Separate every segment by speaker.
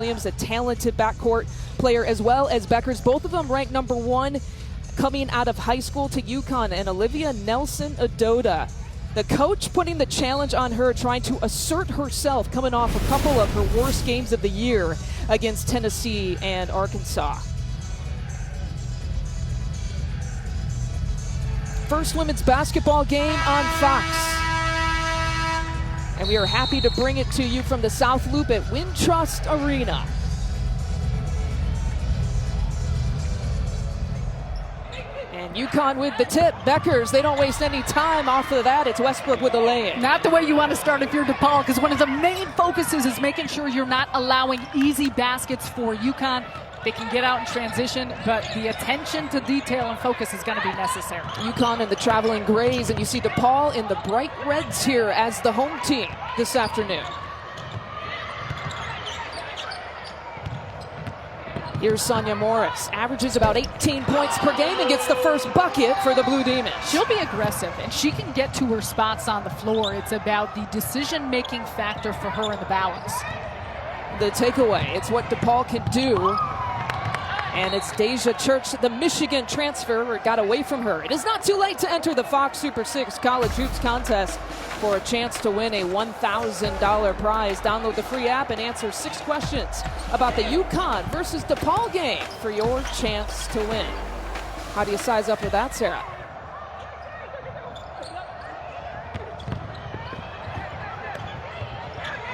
Speaker 1: Williams, a talented backcourt player, as well as Beckers. Both of them ranked #1 coming out of high school to Uconn, and Olivia Nelson-Ododa. The coach putting the challenge on her, trying to assert herself, coming off a couple of her worst games of the year against Tennessee and Arkansas. First women's basketball game on Fox. And we are happy to bring it to you from the South Loop at Wintrust Arena. And Uconn with the tip. Beckers, they don't waste any time off of that. It's Westbrook with the lay-in.
Speaker 2: Not the way you want to start if you're Depaul, because one of the main focuses is making sure you're not allowing easy baskets for Uconn. They can get out in transition, but the attention to detail and focus is going to be necessary.
Speaker 1: Uconn in the traveling grays, and you see Depaul in the bright reds here as the home team this afternoon. Here's Sonia Morris, averages about 18 points per game and gets the first bucket for the Blue Demons.
Speaker 2: She'll be aggressive, and she can get to her spots on the floor. It's about the decision-making factor for her in the balance.
Speaker 1: The takeaway, it's what Depaul can do. And it's Deja Church, the Michigan transfer, got away from her. It is not too late to enter the Fox Super 6 College Hoops Contest for a chance to win a $1,000 prize. Download the free app and answer 6 questions about the Uconn versus Depaul game for your chance to win. How do you size up with that, Sarah?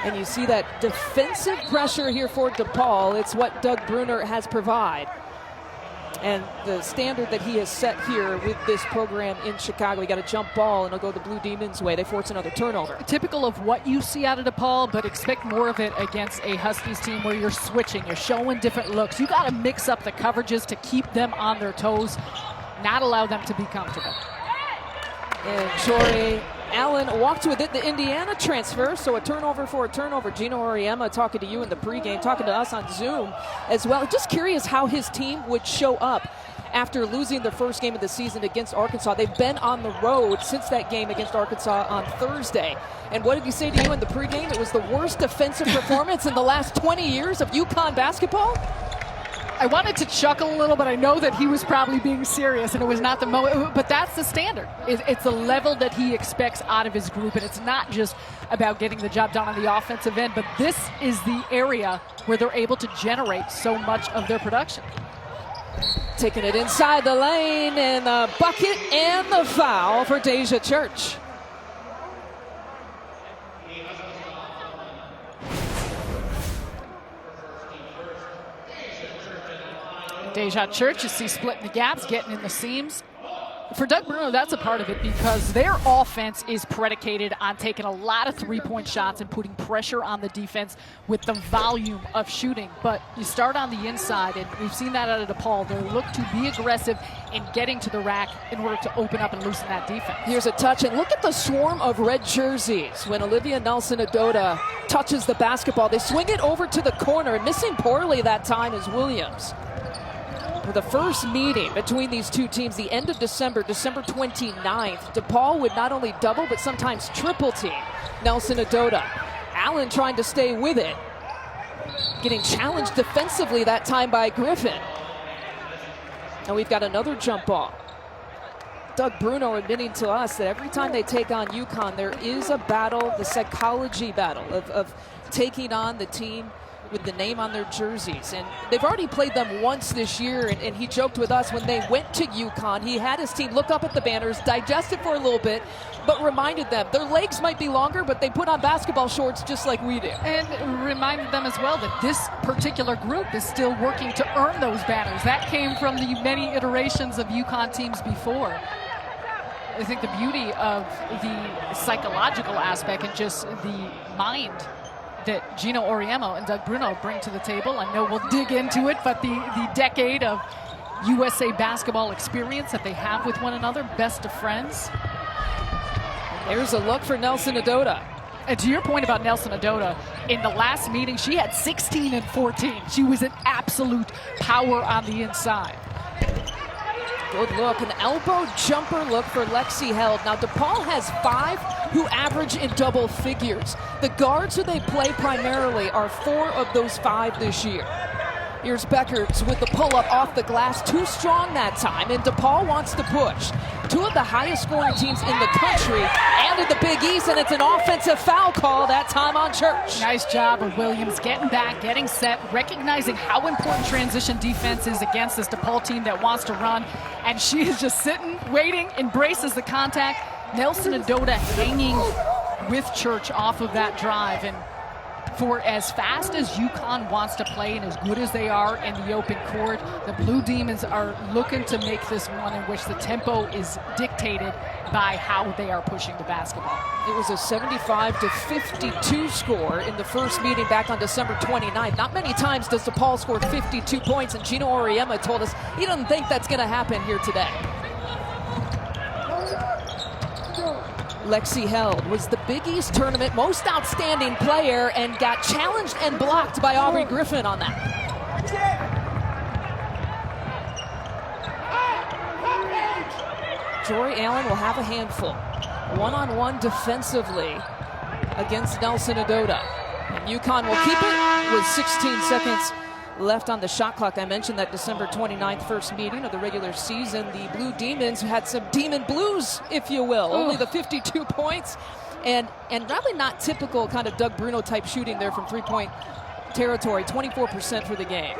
Speaker 1: And you see that defensive pressure here for Depaul. It's what Doug Bruner has provided. And the standard that he has set here with this program in Chicago, he got a jump ball and it'll go the Blue Demons' way. They force another turnover.
Speaker 2: Typical of what you see out of Depaul, but expect more of it against a Huskies team where you're switching, you're showing different looks. You got to mix up the coverages to keep them on their toes, not allow them to be comfortable.
Speaker 1: And Tori Allen walked with it, the Indiana transfer, so a turnover for a turnover. Gino Auriemma talking to you in the pregame, talking to us on Zoom as well. Just curious how his team would show up after losing their first game of the season against Arkansas. They've been on the road since that game against Arkansas on Thursday. And what did he say to you in the pregame? It was the worst defensive performance in the last 20 years of Uconn basketball?
Speaker 2: I wanted to chuckle a little, but I know that he was probably being serious, and it was not the moment. But that's the standard. It's the level that he expects out of his group, and it's not just about getting the job done on the offensive end, but this is the area where they're able to generate so much of their production.
Speaker 1: Taking it inside the lane, and the bucket and the foul for Deja Church.
Speaker 2: Deja Church, you see splitting the gaps, getting in the seams. For Doug Bruno, that's a part of it because their offense is predicated on taking a lot of three-point shots and putting pressure on the defense with the volume of shooting. But you start on the inside, and we've seen that out of Depaul. They look to be aggressive in getting to the rack in order to open up and loosen that defense.
Speaker 1: Here's a touch, and look at the swarm of red jerseys. When Olivia Nelson-Ododa touches the basketball, they swing it over to the corner. Missing poorly that time is Williams. For the first meeting between these two teams, the end of December 29th, Depaul would not only double but sometimes triple team Nelson-Ododa. Allen trying to stay with it, getting challenged defensively that time by Griffin. And we've got another jump ball. Doug Bruno admitting to us that every time they take on Uconn, there is a battle, the psychology battle of taking on the team with the name on their jerseys. And they've already played them once this year, and he joked with us when they went to Uconn, he had his team look up at the banners, digest it for a little bit, but reminded them their legs might be longer, but they put on basketball shorts just like we do.
Speaker 2: And reminded them as well that this particular group is still working to earn those banners. That came from the many iterations of Uconn teams before. I think the beauty of the psychological aspect and just the mind that Gino Auriemma and Doug Bruno bring to the table. I know we'll dig into it, but the decade of USA basketball experience that they have with one another, best of friends.
Speaker 1: There's a look for Nelson-Ododa.
Speaker 2: And to your point about Nelson-Ododa, in the last meeting, she had 16 and 14. She was an absolute power on the inside.
Speaker 1: Good look, an elbow jumper look for Lexi Held. Now DePaul has 5 who average in double figures. The guards who they play primarily are 4 of those 5 this year. Here's Beckers with the pull-up off the glass. Too strong that time, and Depaul wants to push. 2 of the highest scoring teams in the country and in the Big East, and it's an offensive foul call that time on Church.
Speaker 2: Nice job of Williams getting back, getting set, recognizing how important transition defense is against this Depaul team that wants to run. And she is just sitting, waiting, embraces the contact. Nelson Adota hanging with Church off of that drive. And for as fast as Uconn wants to play and as good as they are in the open court, the Blue Demons are looking to make this one in which the tempo is dictated by how they are pushing the basketball.
Speaker 1: It was a 75-52 score in the first meeting back on December 29th. Not many times does DePaul score 52 points, and Gino Auriemma told us he doesn't think that's going to happen here today. Lexi Held was the Big East Tournament most outstanding player and got challenged and blocked by Aubrey Griffin on that. Jory Allen will have a handful. One-on-one defensively against Nelson Adota. And Uconn will keep it with 16 seconds left on the shot clock. I mentioned that December 29th first meeting of the regular season. The Blue Demons had some demon blues, if you will. Only the 52 points. And really not typical kind of Doug Bruno type shooting there from three-point territory. 24% for the game.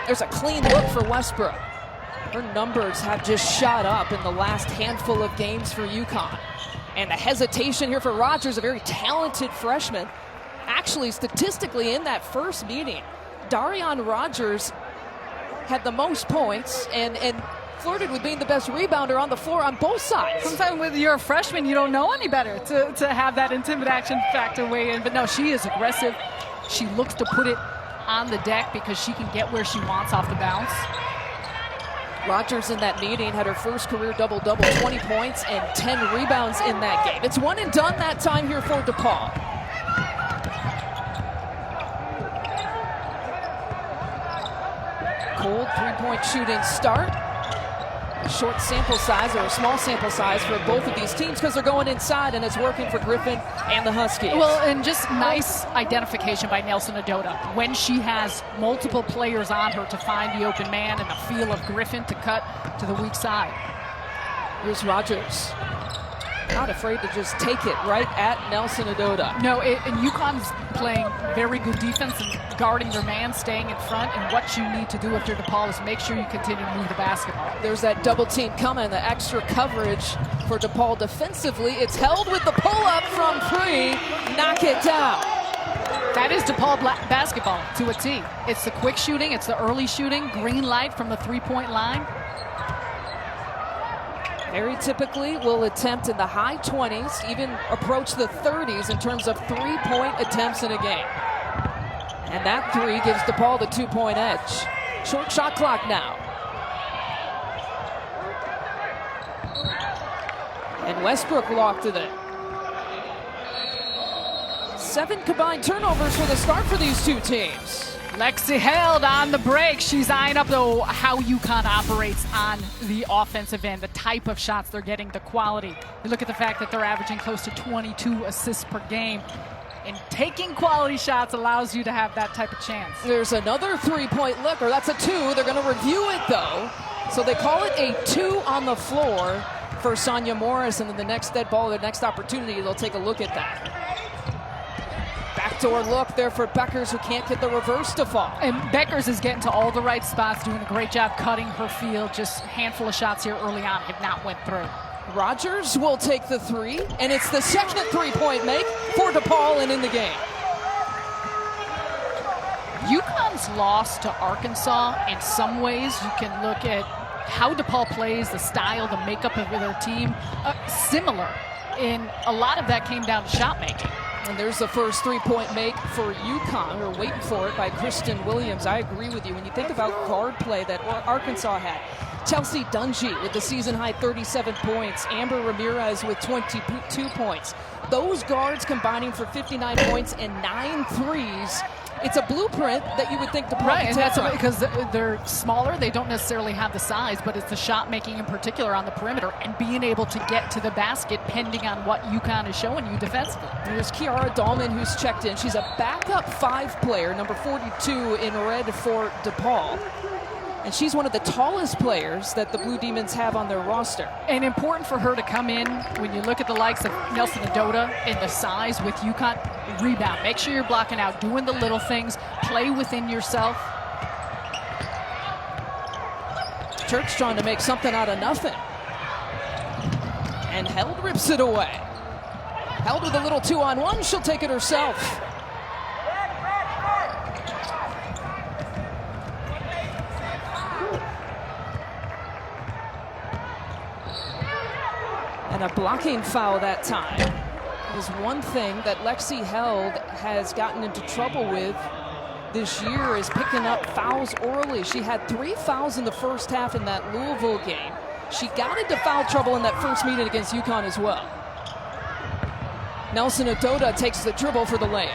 Speaker 1: There's a clean look for Westbrook. Her numbers have just shot up in the last handful of games for Uconn. And the hesitation here for Rogers, a very talented freshman. Actually, statistically, in that first meeting, Darian Rogers had the most points and flirted with being the best rebounder on the floor on both sides.
Speaker 2: Sometimes when you're a freshman, you don't know any better to have that intimidation factor weigh in. But no, she is aggressive. She looks to put it on the deck because she can get where she wants off the bounce.
Speaker 1: Rogers in that meeting had her first career double-double, 20 points and 10 rebounds in that game. It's one and done that time here for DePaul. Cold three-point shooting start. A short sample size, or a small sample size for both of these teams because they're going inside and it's working for Griffin and the Huskies.
Speaker 2: Well, and just nice identification by Nelson Adota when she has multiple players on her to find the open man and the feel of Griffin to cut to the weak side.
Speaker 1: Here's Rogers. Not afraid to just take it right at Nelson Adota.
Speaker 2: No, and UConn's playing very good defense and guarding their man, staying in front. And what you need to do if you're DePaul is make sure you continue to move the basketball.
Speaker 1: There's that double team coming, the extra coverage for DePaul defensively. It's held with the pull-up from 3. Knock it down.
Speaker 2: That is DePaul basketball to a T. It's the quick shooting, it's the early shooting, green light from the three-point line.
Speaker 1: Very typically will attempt in the high 20s, even approach the 30s in terms of three-point attempts in a game. And that 3 gives DePaul the 2-point edge. Short shot clock now. And Westbrook locked it in. 7 combined turnovers for the start for these two teams.
Speaker 2: Lexi Held on the break. She's eyeing up though how UConn operates on the offensive end, the type of shots they're getting, the quality. You look at the fact that they're averaging close to 22 assists per game. And taking quality shots allows you to have that type of chance.
Speaker 1: There's another three-point look, or that's a 2. They're going to review it though. So they call it a 2 on the floor for Sonia Morris, and then the next dead ball, the next opportunity, they'll take a look at that. Backdoor look there for Beckers, who can't get the reverse to fall.
Speaker 2: And Beckers is getting to all the right spots, doing a great job cutting her field. Just a handful of shots here early on have not went through.
Speaker 1: Rogers will take the 3, and it's the second three-point make for DePaul and in the game.
Speaker 2: UConn's loss to Arkansas, in some ways, you can look at how DePaul plays, the style, the makeup of their team, similar. And a lot of that came down to shot making.
Speaker 1: And there's the first three-point make for Uconn. We're waiting for it by Kristen Williams. I agree with you. When you think about guard play that Arkansas had, Chelsea Dungy with the season-high 37 points. Amber Ramirez with 22 points. Those guards combining for 59 points and 9 threes It's a blueprint that you would think Depaul
Speaker 2: Right, and that's
Speaker 1: from.
Speaker 2: because they're smaller. They don't necessarily have the size, but it's the shot making in particular on the perimeter and being able to get to the basket pending on what Uconn is showing you defensively.
Speaker 1: There's Kiara Dahlman who's checked in. She's a backup 5 player, number 42 in red for Depaul. And she's one of the tallest players that the Blue Demons have on their roster.
Speaker 2: And important for her to come in when you look at the likes of Nelson Adota and the size with Uconn. Rebound. Make sure you're blocking out, doing the little things, play within yourself.
Speaker 1: Turk's trying to make something out of nothing. And Held rips it away. Held with a little 2-on-1. She'll take it herself. And a blocking foul that time. It is one thing that Lexi Held has gotten into trouble with this year, is picking up fouls early. She had 3 fouls in the first half in that Louisville game. She got into foul trouble in that first meeting against Uconn as well. Nelson Adota takes the dribble for the lay-in.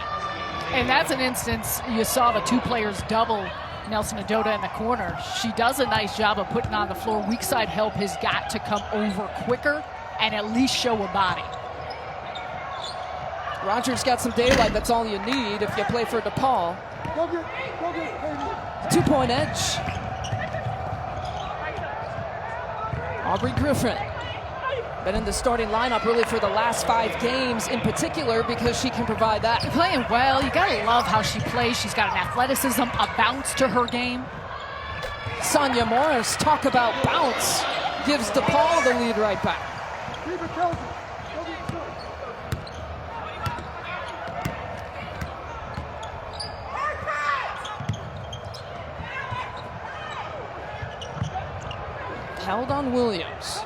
Speaker 2: And that's an instance you saw the 2 players double Nelson Adota in the corner. She does a nice job of putting on the floor. Weak side help has got to come over quicker and at least show a body.
Speaker 1: Rogers got some daylight. That's all you need if you play for Depaul. 2-point edge. Aubrey Griffin. Been in the starting lineup really for the last 5 games in particular because she can provide that.
Speaker 2: Playing well. You gotta love how she plays. She's got an athleticism, a bounce to her game.
Speaker 1: Sonia Morris, talk about bounce, gives Depaul the lead right back. Held on Williams.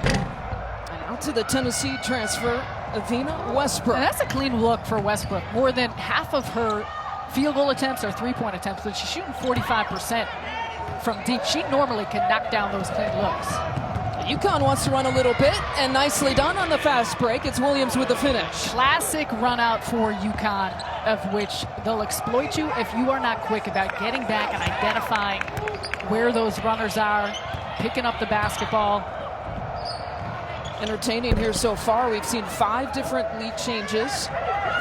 Speaker 1: And out to the Tennessee transfer, Avina Westbrook.
Speaker 2: And that's a clean look for Westbrook. More than half of her field goal attempts are 3-point attempts, but she's shooting 45% from deep. She normally can knock down those clean looks.
Speaker 1: Uconn wants to run a little bit, and nicely done on the fast break. It's Williams with the finish.
Speaker 2: Classic run out for Uconn, of which they'll exploit you if you are not quick about getting back and identifying where those runners are, picking up the basketball.
Speaker 1: Entertaining here so far. We've seen 5 different lead changes.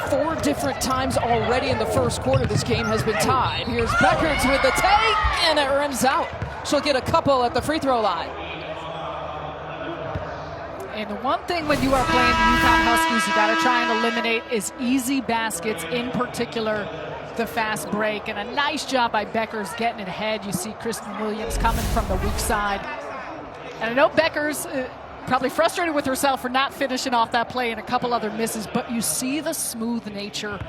Speaker 1: 4 different times already in the first quarter this game has been tied. Here's Beckerts with the take, and it rims out. She'll get a couple at the free throw line.
Speaker 2: And the one thing when you are playing the Uconn Huskies you got to try and eliminate is easy baskets, in particular the fast break. And a nice job by Beckers getting it ahead. You see Kristen Williams coming from the weak side. And I know Beckers probably frustrated with herself for not finishing off that play and a couple other misses, but you see the smooth nature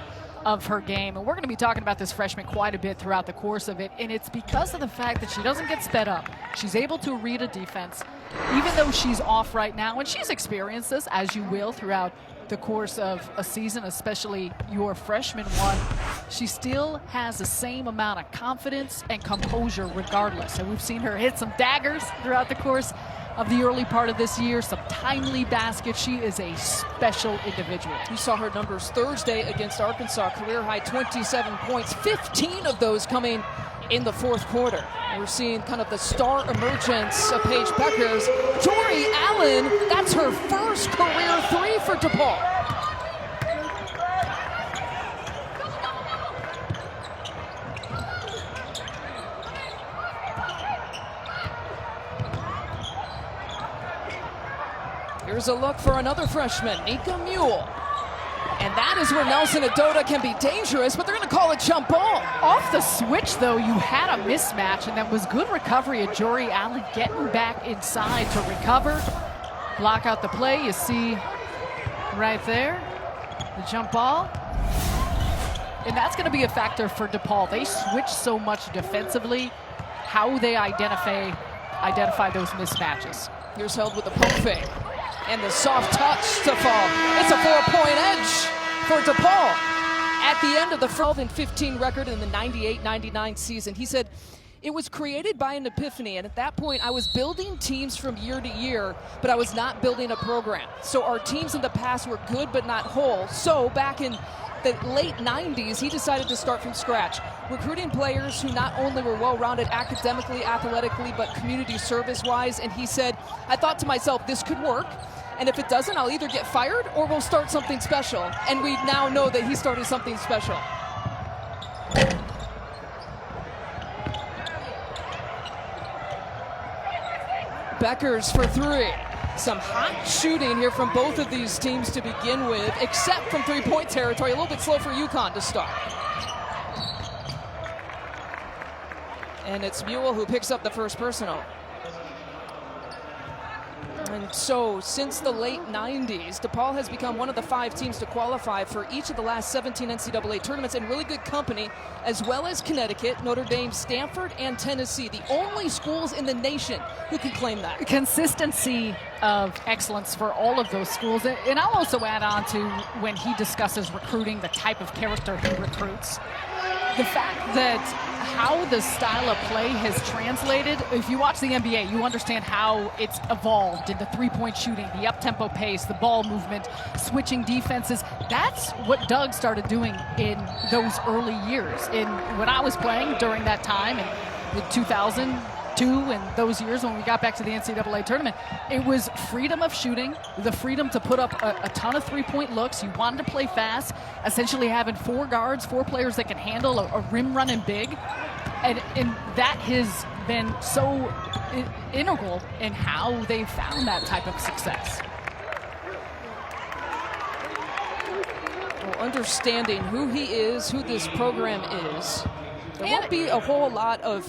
Speaker 2: of her game. And we're going to be talking about this freshman quite a bit throughout the course of it, and it's because of the fact that she doesn't get sped up. She's able to read a defense, even though she's off right now, and she's experienced this, as you will, throughout the course of a season, especially your freshman one. She still has the same amount of confidence and composure regardless. And we've seen her hit some daggers throughout the course of the early part of this year, some timely baskets. She is a special individual.
Speaker 1: You saw her numbers Thursday against Arkansas, career high 27 points, 15 of those coming in the fourth quarter. And we're seeing kind of the star emergence of Paige Beckers. Tori Allen, that's her first career 3 for Depaul. Here's a look for another freshman, Nika Mule. And that is where Nelson Adota can be dangerous, but they're going to call it jump ball.
Speaker 2: Off the switch, though, you had a mismatch, and that was good recovery of Jory Allen getting back inside to recover. Block out the play. You see right there the jump ball. And that's going to be a factor for Depaul. They switch so much defensively, how they identify those mismatches.
Speaker 1: Here's Held with the pump fake. And the soft touch to fall. It's a 4-point edge for Depaul. At the end of the 12-15 record in the 98-99 season, he said It was created by an epiphany, and at that point I was building teams from year to year, but I was not building a program. So our teams in the past were good but not whole. So back in the late 90s, he decided to start from scratch, recruiting players who not only were well-rounded academically, athletically, but community service-wise. And he said, I thought to myself, this could work. And if it doesn't, I'll either get fired or we'll start something special. And we now know that he started something special. Beckers for three. Some hot shooting here from both of these teams to begin with, except from three-point territory. A little bit slow for Uconn to start. And it's Mule who picks up the first personal. And so, since the late 90s, Depaul has become one of the 5 teams to qualify for each of the last 17 NCAA tournaments, in really good company, as well as Connecticut, Notre Dame, Stanford, and Tennessee, the only schools in the nation who can claim that.
Speaker 2: Consistency of excellence for all of those schools. And I'll also add on to when he discusses recruiting, the type of character he recruits. The fact that how the style of play has translated, if you watch the NBA, you understand how it's evolved in the three-point shooting, the up-tempo pace, the ball movement, switching defenses. That's what Doug started doing in those early years. When I was playing during that time in 2002 and those years when we got back to the NCAA tournament, it was freedom of shooting, the freedom to put up a ton of three-point looks. You wanted to play fast, essentially having 4 guards, 4 players that can handle a rim running big. And that has been so integral in how they found that type of success.
Speaker 1: Well, understanding who he is, who this program is, there won't be a whole lot of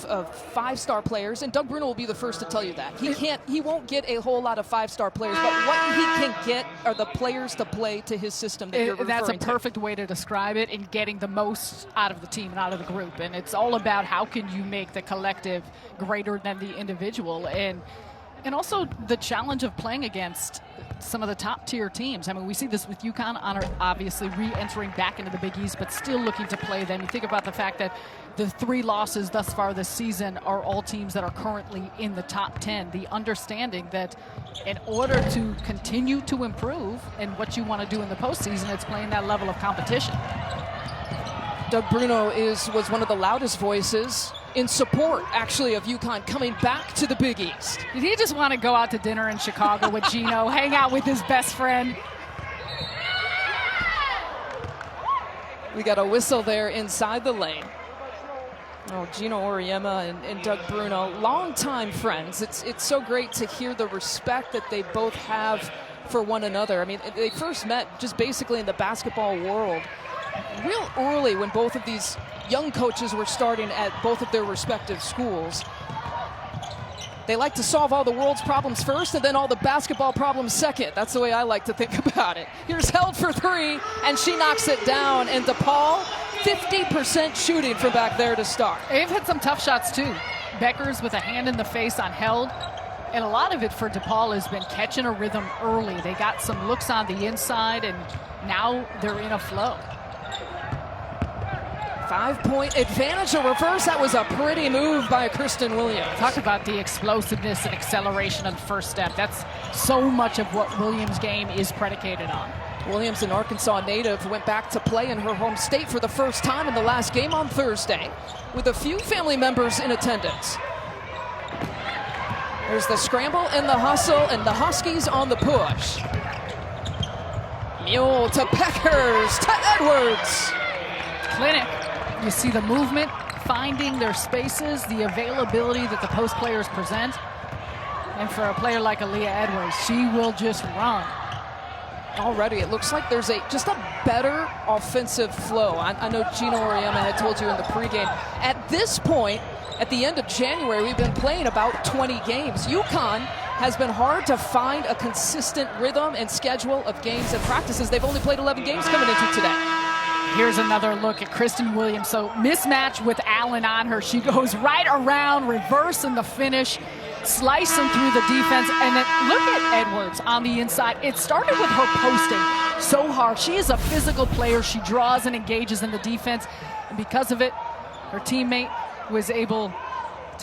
Speaker 1: 5-star players, and Doug Bruno will be the first to tell you that. He won't get a whole lot of 5-star players, but what he can get are the players to play to his system that you're referring to.
Speaker 2: That's a perfect way to describe it, in getting the most out of the team and out of the group. And it's all about how can you make the collective greater than the individual. And also the challenge of playing against some of the top-tier teams. I mean, we see this with Uconn, obviously re-entering back into the Big East, but still looking to play them. You think about the fact that the 3 losses thus far this season are all teams that are currently in the top 10. The understanding that in order to continue to improve and what you want to do in the postseason, it's playing that level of competition.
Speaker 1: Doug Bruno was one of the loudest voices in support, actually, of Uconn coming back to the Big East.
Speaker 2: Did he just want to go out to dinner in Chicago with Gino, hang out with his best friend?
Speaker 1: We got a whistle there inside the lane. Oh, Gino Auriemma and Doug Bruno, longtime friends. It's so great to hear the respect that they both have for one another. I mean, they first met just basically in the basketball world real early when both of these young coaches were starting at both of their respective schools. They like to solve all the world's problems first and then all the basketball problems second. That's the way I like to think about it. Here's Held for 3, and she knocks it down. And Depaul, 50% shooting from back there to start.
Speaker 2: They've hit some tough shots too. Beckers with a hand in the face on Held. And a lot of it for Depaul has been catching a rhythm early. They got some looks on the inside, and now they're in a flow.
Speaker 1: 5-point advantage, a reverse. That was a pretty move by Kristen Williams.
Speaker 2: Talk about the explosiveness and acceleration of the first step. That's so much of what Williams' game is predicated on.
Speaker 1: Williams, an Arkansas native, went back to play in her home state for the first time in the last game on Thursday, with a few family members in attendance. There's the scramble and the hustle, and the Huskies on the push. Mule to Beckers to Edwards.
Speaker 2: Clinic. You see the movement, finding their spaces, the availability that the post players present. And for a player like Aaliyah Edwards, she will just run.
Speaker 1: Already, it looks like there's just a better offensive flow. I know Gino Auriemma had told you in the pregame. At this point, at the end of January, we've been playing about 20 games. Uconn has been hard to find a consistent rhythm and schedule of games and practices. They've only played 11 games coming into today.
Speaker 2: Here's another look at Kristen Williams. So mismatch with Allen on her. She goes right around, reverse in the finish, slicing through the defense. And then look at Edwards on the inside. It started with her posting so hard. She is a physical player. She draws and engages in the defense. And because of it, her teammate was able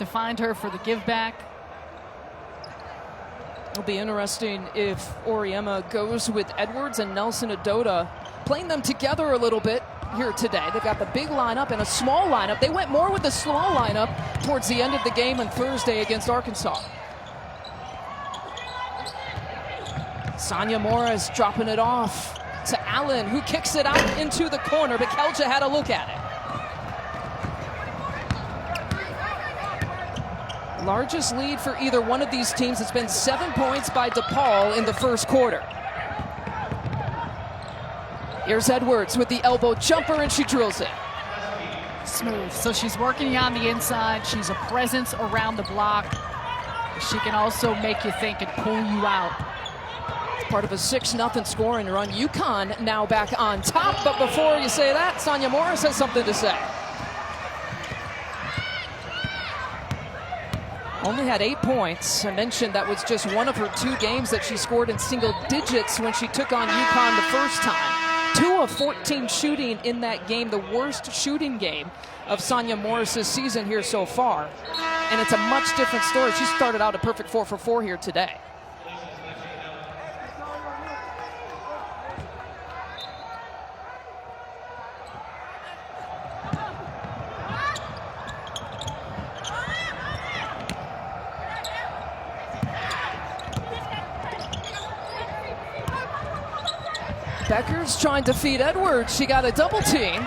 Speaker 2: to find her for the give back.
Speaker 1: It'll be interesting if Auriemma goes with Edwards and Nelson Adota, playing them together a little bit here today. They've got the big lineup and a small lineup. They went more with the small lineup towards the end of the game on Thursday against Arkansas. Sonia Morris dropping it off to Allen, who kicks it out into the corner, but Kelja had a look at it. Largest lead for either one of these teams. It's been 7 points by Depaul in the first quarter. Here's Edwards with the elbow jumper, and she drills it.
Speaker 2: Smooth. So she's working on the inside. She's a presence around the block. She can also make you think and pull you out.
Speaker 1: It's part of a 6-0 scoring run. Uconn now back on top, but before you say that, Sonia Morris has something to say. Only had 8 points. I mentioned that was just one of her 2 games that she scored in single digits when she took on Uconn the first time. 2 of 14 shooting in that game, the worst shooting game of Sonia Morris's season here so far. And it's a much different story. She started out a perfect 4 for 4 here today. Becker's trying to feed Edwards. She got a double team,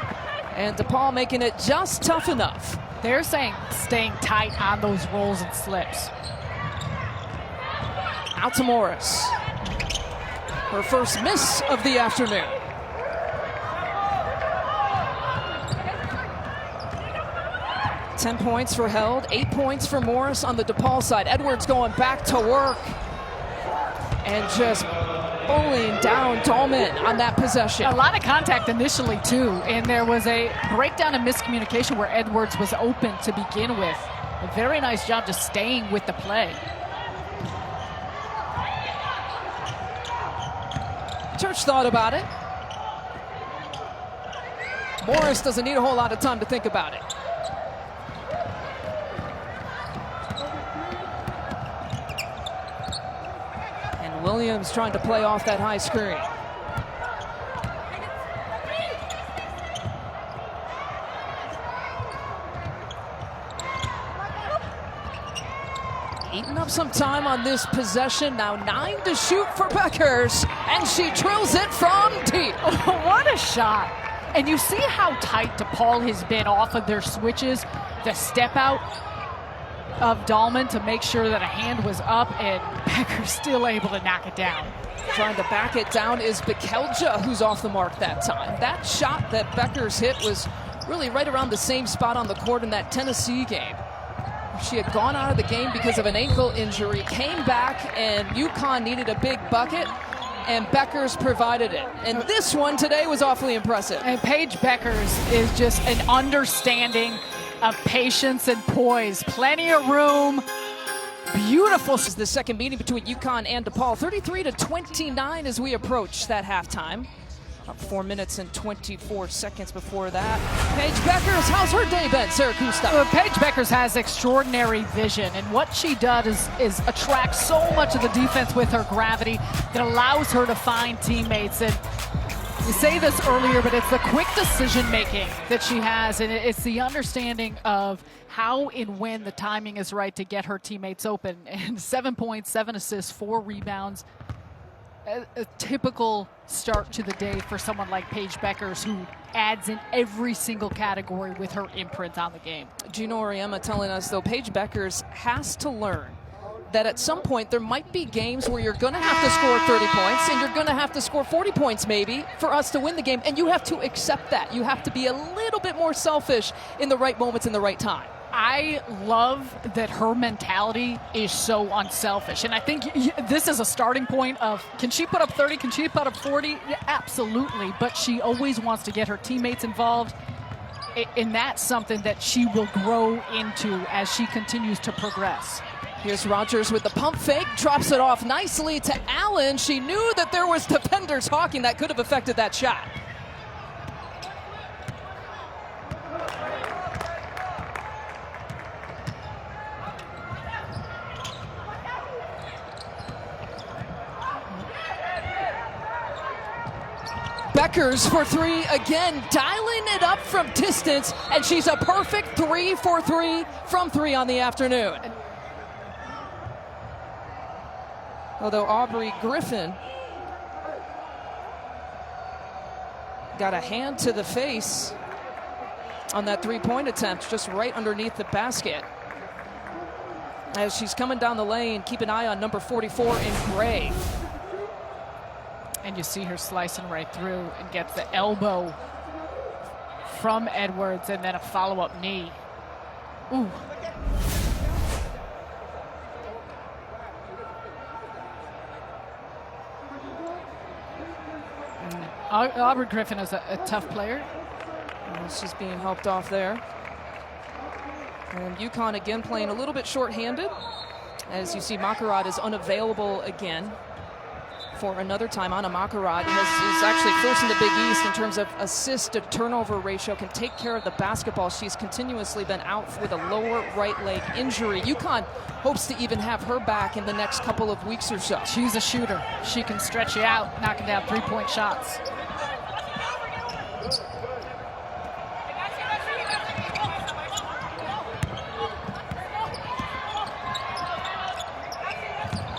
Speaker 1: and Depaul making it just tough enough.
Speaker 2: They're saying staying tight on those rolls and slips.
Speaker 1: Out to Morris. Her first miss of the afternoon. Ten points for Held, 8 points for Morris on the Depaul side. Edwards going back to work and just bowling down Dahlman on that possession.
Speaker 2: A lot of contact initially too, and there was a breakdown and miscommunication where Edwards was open to begin with. A very nice job just staying with the play.
Speaker 1: Church thought about it. Morris doesn't need a whole lot of time to think about it. Williams trying to play off that high screen. Eating up some time on this possession. Now 9 to shoot for Beckers, and she drills it from deep.
Speaker 2: What a shot. And you see how tight DePaul has been off of their switches. The step out of Dahlman to make sure that a hand was up, and Becker's still able to knock it down.
Speaker 1: Trying to back it down is Bekelja, who's off the mark that time. That shot that Beckers hit was really right around the same spot on the court in that Tennessee game. She had gone out of the game because of an ankle injury, came back, and Uconn needed a big bucket, and Beckers provided it. And this one today was awfully impressive.
Speaker 2: And Paige Beckers is just an understanding of patience and poise. Plenty of room. Beautiful.
Speaker 1: This is the second meeting between Uconn and DePaul. 33-29 as we approach that halftime. About 4 minutes and 24 seconds before that. Paige Beckers, how's her day been, Sarah Kusta?
Speaker 2: Paige Beckers has extraordinary vision, and what she does is attract so much of the defense with her gravity that allows her to find teammates. And you say this earlier, but it's the quick decision making that she has, and it's the understanding of how and when the timing is right to get her teammates open. And 7 points, 7 assists, 4 rebounds. A typical start to the day for someone like Paige Beckers, who adds in every single category with her imprint on the game.
Speaker 1: Gino Auriemma telling us, though, Paige Beckers has to learn that at some point there might be games where you're going to have to score 30 points and you're going to have to score 40 points maybe for us to win the game, and you have to accept that. You have to be a little bit more selfish in the right moments and the right time.
Speaker 2: I love that her mentality is so unselfish. And I think this is a starting point of, can she put up 30? Can she put up 40? Yeah, absolutely. But she always wants to get her teammates involved. And that's something that she will grow into as she continues to progress.
Speaker 1: Here's Rogers with the pump fake, drops it off nicely to Allen. She knew that there was defenders hawking that could have affected that shot. Deckers for three again, dialing it up from distance, and she's a perfect 3 for 3 from three on the afternoon. Although Aubrey Griffin got a hand to the face on that three-point attempt, just right underneath the basket. As she's coming down the lane, keep an eye on number 44 in gray.
Speaker 2: And you see her slicing right through and gets the elbow from Edwards and then a follow-up knee. Ooh. Aubrey Griffin is a tough player.
Speaker 1: And she's being helped off there. And Uconn again playing a little bit short-handed. As you see, Makarad is unavailable again for another time. Anna Makarad is actually first in the Big East in terms of assist to turnover ratio, can take care of the basketball. She's continuously been out with a lower right leg injury. Uconn hopes to even have her back in the next couple of weeks or so.
Speaker 2: She's a shooter. She can stretch you out, knocking down three-point shots.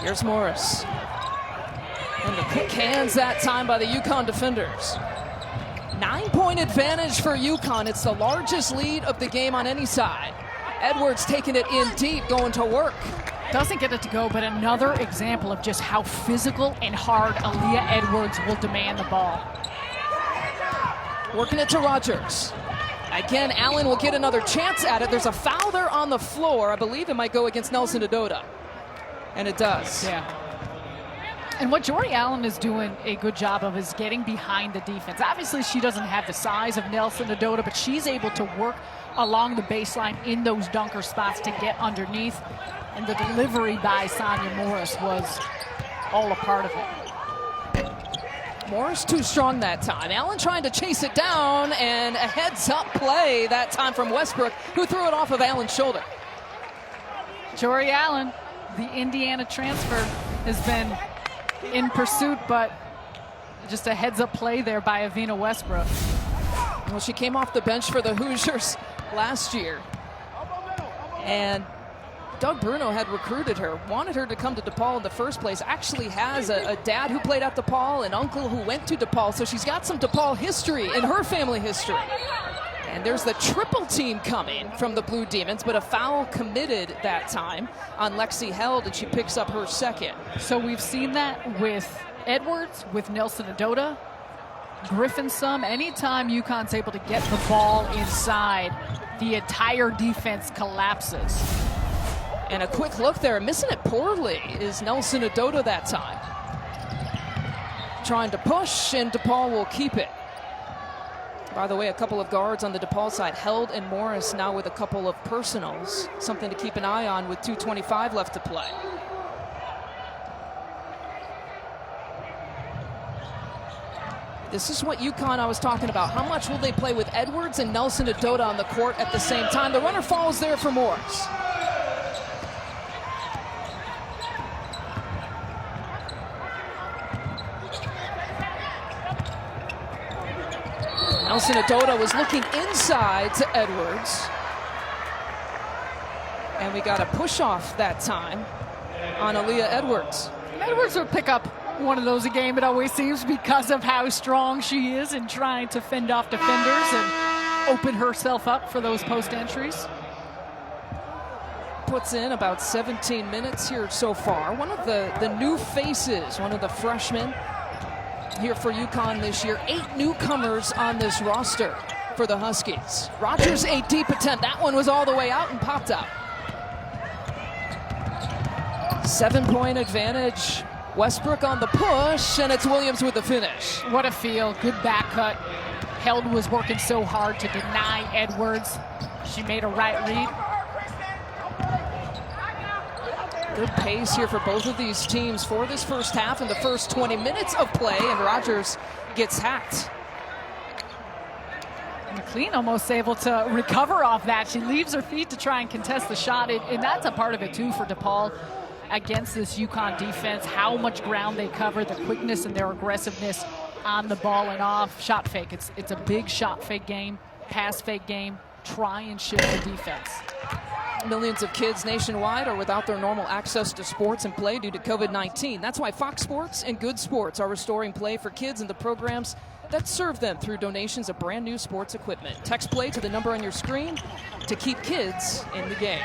Speaker 1: Here's Morris. And the quick hands that time by the Uconn defenders. 9-point advantage for Uconn. It's the largest lead of the game on any side. Edwards taking it in deep, going to work.
Speaker 2: Doesn't get it to go, but another example of just how physical and hard Aaliyah Edwards will demand the ball.
Speaker 1: Working it to Rogers. Again, Allen will get another chance at it. There's a foul there on the floor. I believe it might go against Nelson Adota. And it does.
Speaker 2: Yeah. And what Jory Allen is doing a good job of is getting behind the defense. Obviously, she doesn't have the size of Nelson Adota, but she's able to work along the baseline in those dunker spots to get underneath. And the delivery by Sonya Morris was all a part of it.
Speaker 1: Morris too strong that time. Allen trying to chase it down, and a heads-up play that time from Westbrook, who threw it off of Allen's shoulder.
Speaker 2: Jory Allen, the Indiana transfer, has been in pursuit, but just a heads-up play there by Avina Westbrook.
Speaker 1: Well, she came off the bench for the Hoosiers last year, and Doug Bruno had recruited her, wanted her to come to Depaul in the first place, actually has a dad who played at Depaul, an uncle who went to Depaul, so she's got some Depaul history in her family history. And there's the triple team coming from the Blue Demons, but a foul committed that time on Lexi Held, and she picks up her second.
Speaker 2: So we've seen that with Edwards, with Nelson Adota, Griffin some. Anytime Uconn's able to get the ball inside, the entire defense collapses.
Speaker 1: And a quick look there, missing it poorly is Nelson Adota that time. Trying to push, and Depaul will keep it. By the way, a couple of guards on the Depaul side, Held and Morris now with a couple of personals. Something to keep an eye on with 2:25 left to play. This is what Uconn I was talking about. How much will they play with Edwards and Nelson Adota on the court at the same time? The runner falls there for Morris. Nelson Adota was looking inside to Edwards. And we got a push off that time on Aaliyah Edwards.
Speaker 2: Edwards will pick up one of those a game, it always seems, because of how strong she is in trying to fend off defenders and open herself up for those post entries.
Speaker 1: Puts in about 17 minutes here so far. One of the new faces, one of the freshmen here for Uconn this year. 8 newcomers on this roster for the Huskies. Rogers, a deep attempt. That one was all the way out and popped out. 7-point advantage. Westbrook on the push, and it's Williams with the finish.
Speaker 2: What a feel. Good back cut. Held was working so hard to deny Edwards. She made a right read. Good pace here for both of these teams for this first half and the first 20 minutes of play, and Rogers gets hacked. McLean almost able to recover off that. She leaves her feet to try and contest the shot, and that's a part of it too for Depaul against this Uconn defense. How much ground they cover, the quickness and their aggressiveness on the ball and off. Shot fake. It's a big shot fake game, pass fake game. Try and shift the defense.
Speaker 1: Millions of kids nationwide are without their normal access to sports and play due to COVID-19. That's why Fox Sports and Good Sports are restoring play for kids in the programs that serve them through donations of brand new sports equipment. Text play to the number on your screen to keep kids in the game.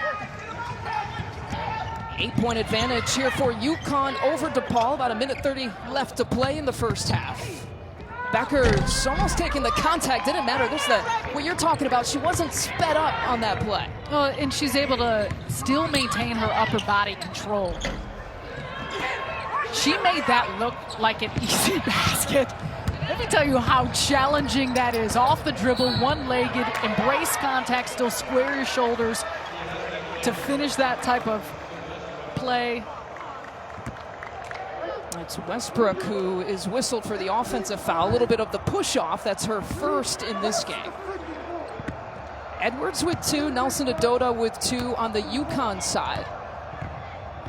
Speaker 1: 8-point advantage here for Uconn over Depaul. About 1:30 left to play in the first half. Becker's almost taking the contact. Didn't matter. This is what you're talking about. She wasn't sped up on that play.
Speaker 2: And she's able to still maintain her upper body control. She made that look like an easy basket. Let me tell you how challenging that is. Off the dribble, one-legged, embrace contact, still square your shoulders to finish that type of play.
Speaker 1: It's Westbrook who is whistled for the offensive foul. A little bit of the push-off. That's her first in this game. Edwards with 2, Nelson Adota with 2 on the Uconn side.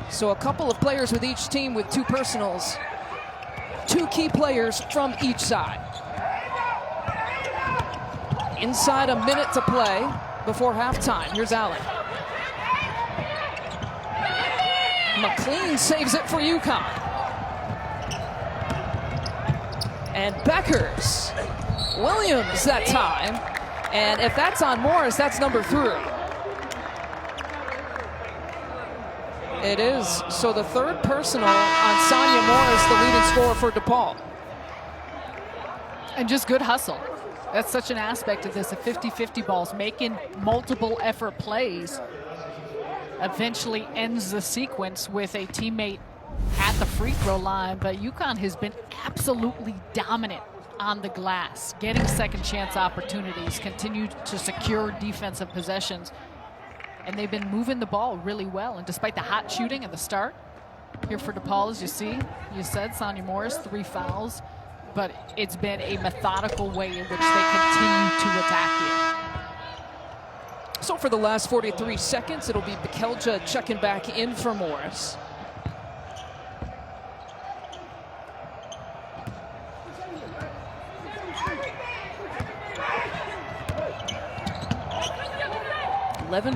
Speaker 1: So a couple of players with each team with 2 personals. 2 key players from each side. Inside a minute to play before halftime. Here's Allen. McLean saves it for Uconn. And Beckers. Williams that time. And if that's on Morris, that's number 3. It is. So the third personal on Sonia Morris, the leading scorer for Depaul.
Speaker 2: And just good hustle. That's such an aspect of this, the 50-50 balls, making multiple effort plays. Eventually ends the sequence with a teammate at the free throw line, but Uconn has been absolutely dominant on the glass, getting second chance opportunities, continued to secure defensive possessions, and they've been moving the ball really well. And despite the hot shooting at the start, here for Depaul, as you see, you said Sonia Morris, 3 fouls, but it's been a methodical way in which they continue to attack you.
Speaker 1: So for the last 43 seconds, it'll be Bekelja checking back in for Morris.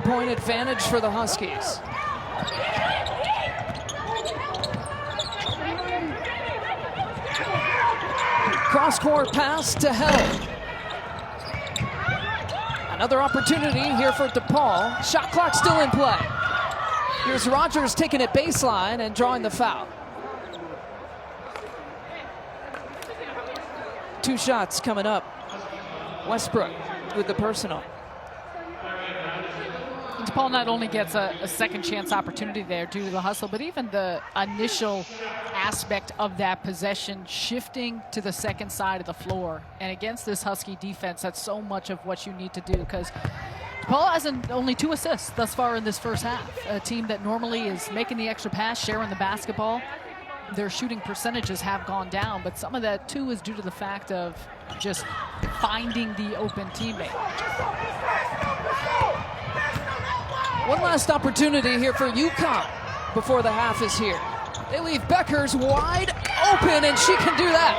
Speaker 1: Point advantage for the Huskies. Cross-court pass to Held. Another opportunity here for Depaul. Shot clock still in play. Here's Rogers taking it baseline and drawing the foul. 2 shots coming up. Westbrook with the personal.
Speaker 2: Depaul not only gets a second chance opportunity there due to the hustle, but even the initial aspect of that possession shifting to the second side of the floor. And against this Husky defense, that's so much of what you need to do, because Depaul has only 2 assists thus far in this first half. A team that normally is making the extra pass, sharing the basketball, their shooting percentages have gone down, but some of that too is due to the fact of just finding the open teammate.
Speaker 1: One last opportunity here for Uconn before the half is here. They leave Beckers wide open, and she can do that.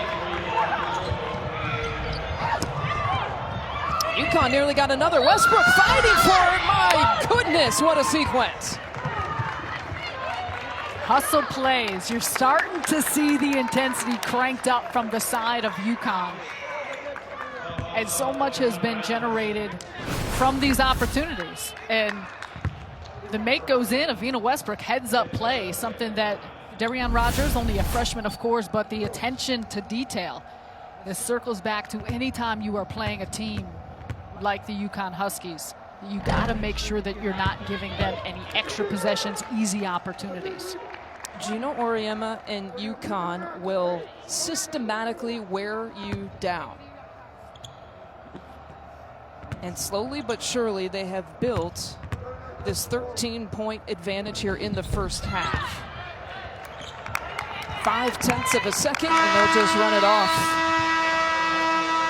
Speaker 1: Uconn nearly got another. Westbrook fighting for it. My goodness, what a sequence.
Speaker 2: Hustle plays. You're starting to see the intensity cranked up from the side of Uconn. And so much has been generated from these opportunities. And the make goes in. Avina Westbrook heads up play, something that Darian Rogers, only a freshman of course, but the attention to detail. This circles back to any time you are playing a team like the Uconn Huskies. You got to make sure that you're not giving them any extra possessions, easy opportunities.
Speaker 1: Gino Auriemma and Uconn will systematically wear you down. And slowly but surely they have built this 13-point advantage here in the first half. 0.5 of a second, and they'll just run it off.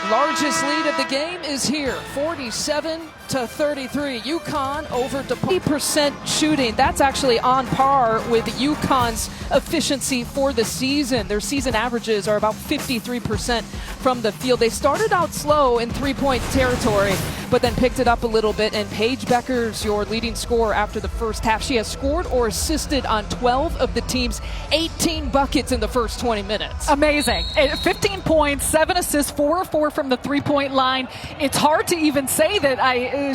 Speaker 1: Largest lead of the game is here, 47-33. Uconn over Depaul. 80% shooting. That's actually on par with Uconn's efficiency for the season. Their season averages are about 53% from the field. They started out slow in three-point territory, but then picked it up a little bit. And Paige Becker's your leading scorer after the first half. She has scored or assisted on 12 of the team's 18 buckets in the first 20 minutes.
Speaker 2: Amazing. 15 points, 7 assists, 4 of 4 from the three-point line. It's hard to even say that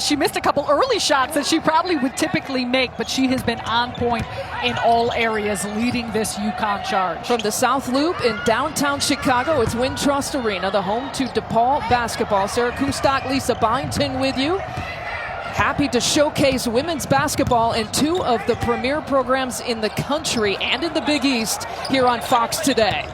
Speaker 2: she missed a couple early shots that she probably would typically make, but she has been on point in all areas, leading this Uconn charge.
Speaker 1: From the South Loop in downtown Chicago, it's Wintrust Arena, the home to Depaul basketball. Sarah Kustok, Lisa Byington with you. Happy to showcase women's basketball in two of the premier programs in the country and in the Big East here on Fox today.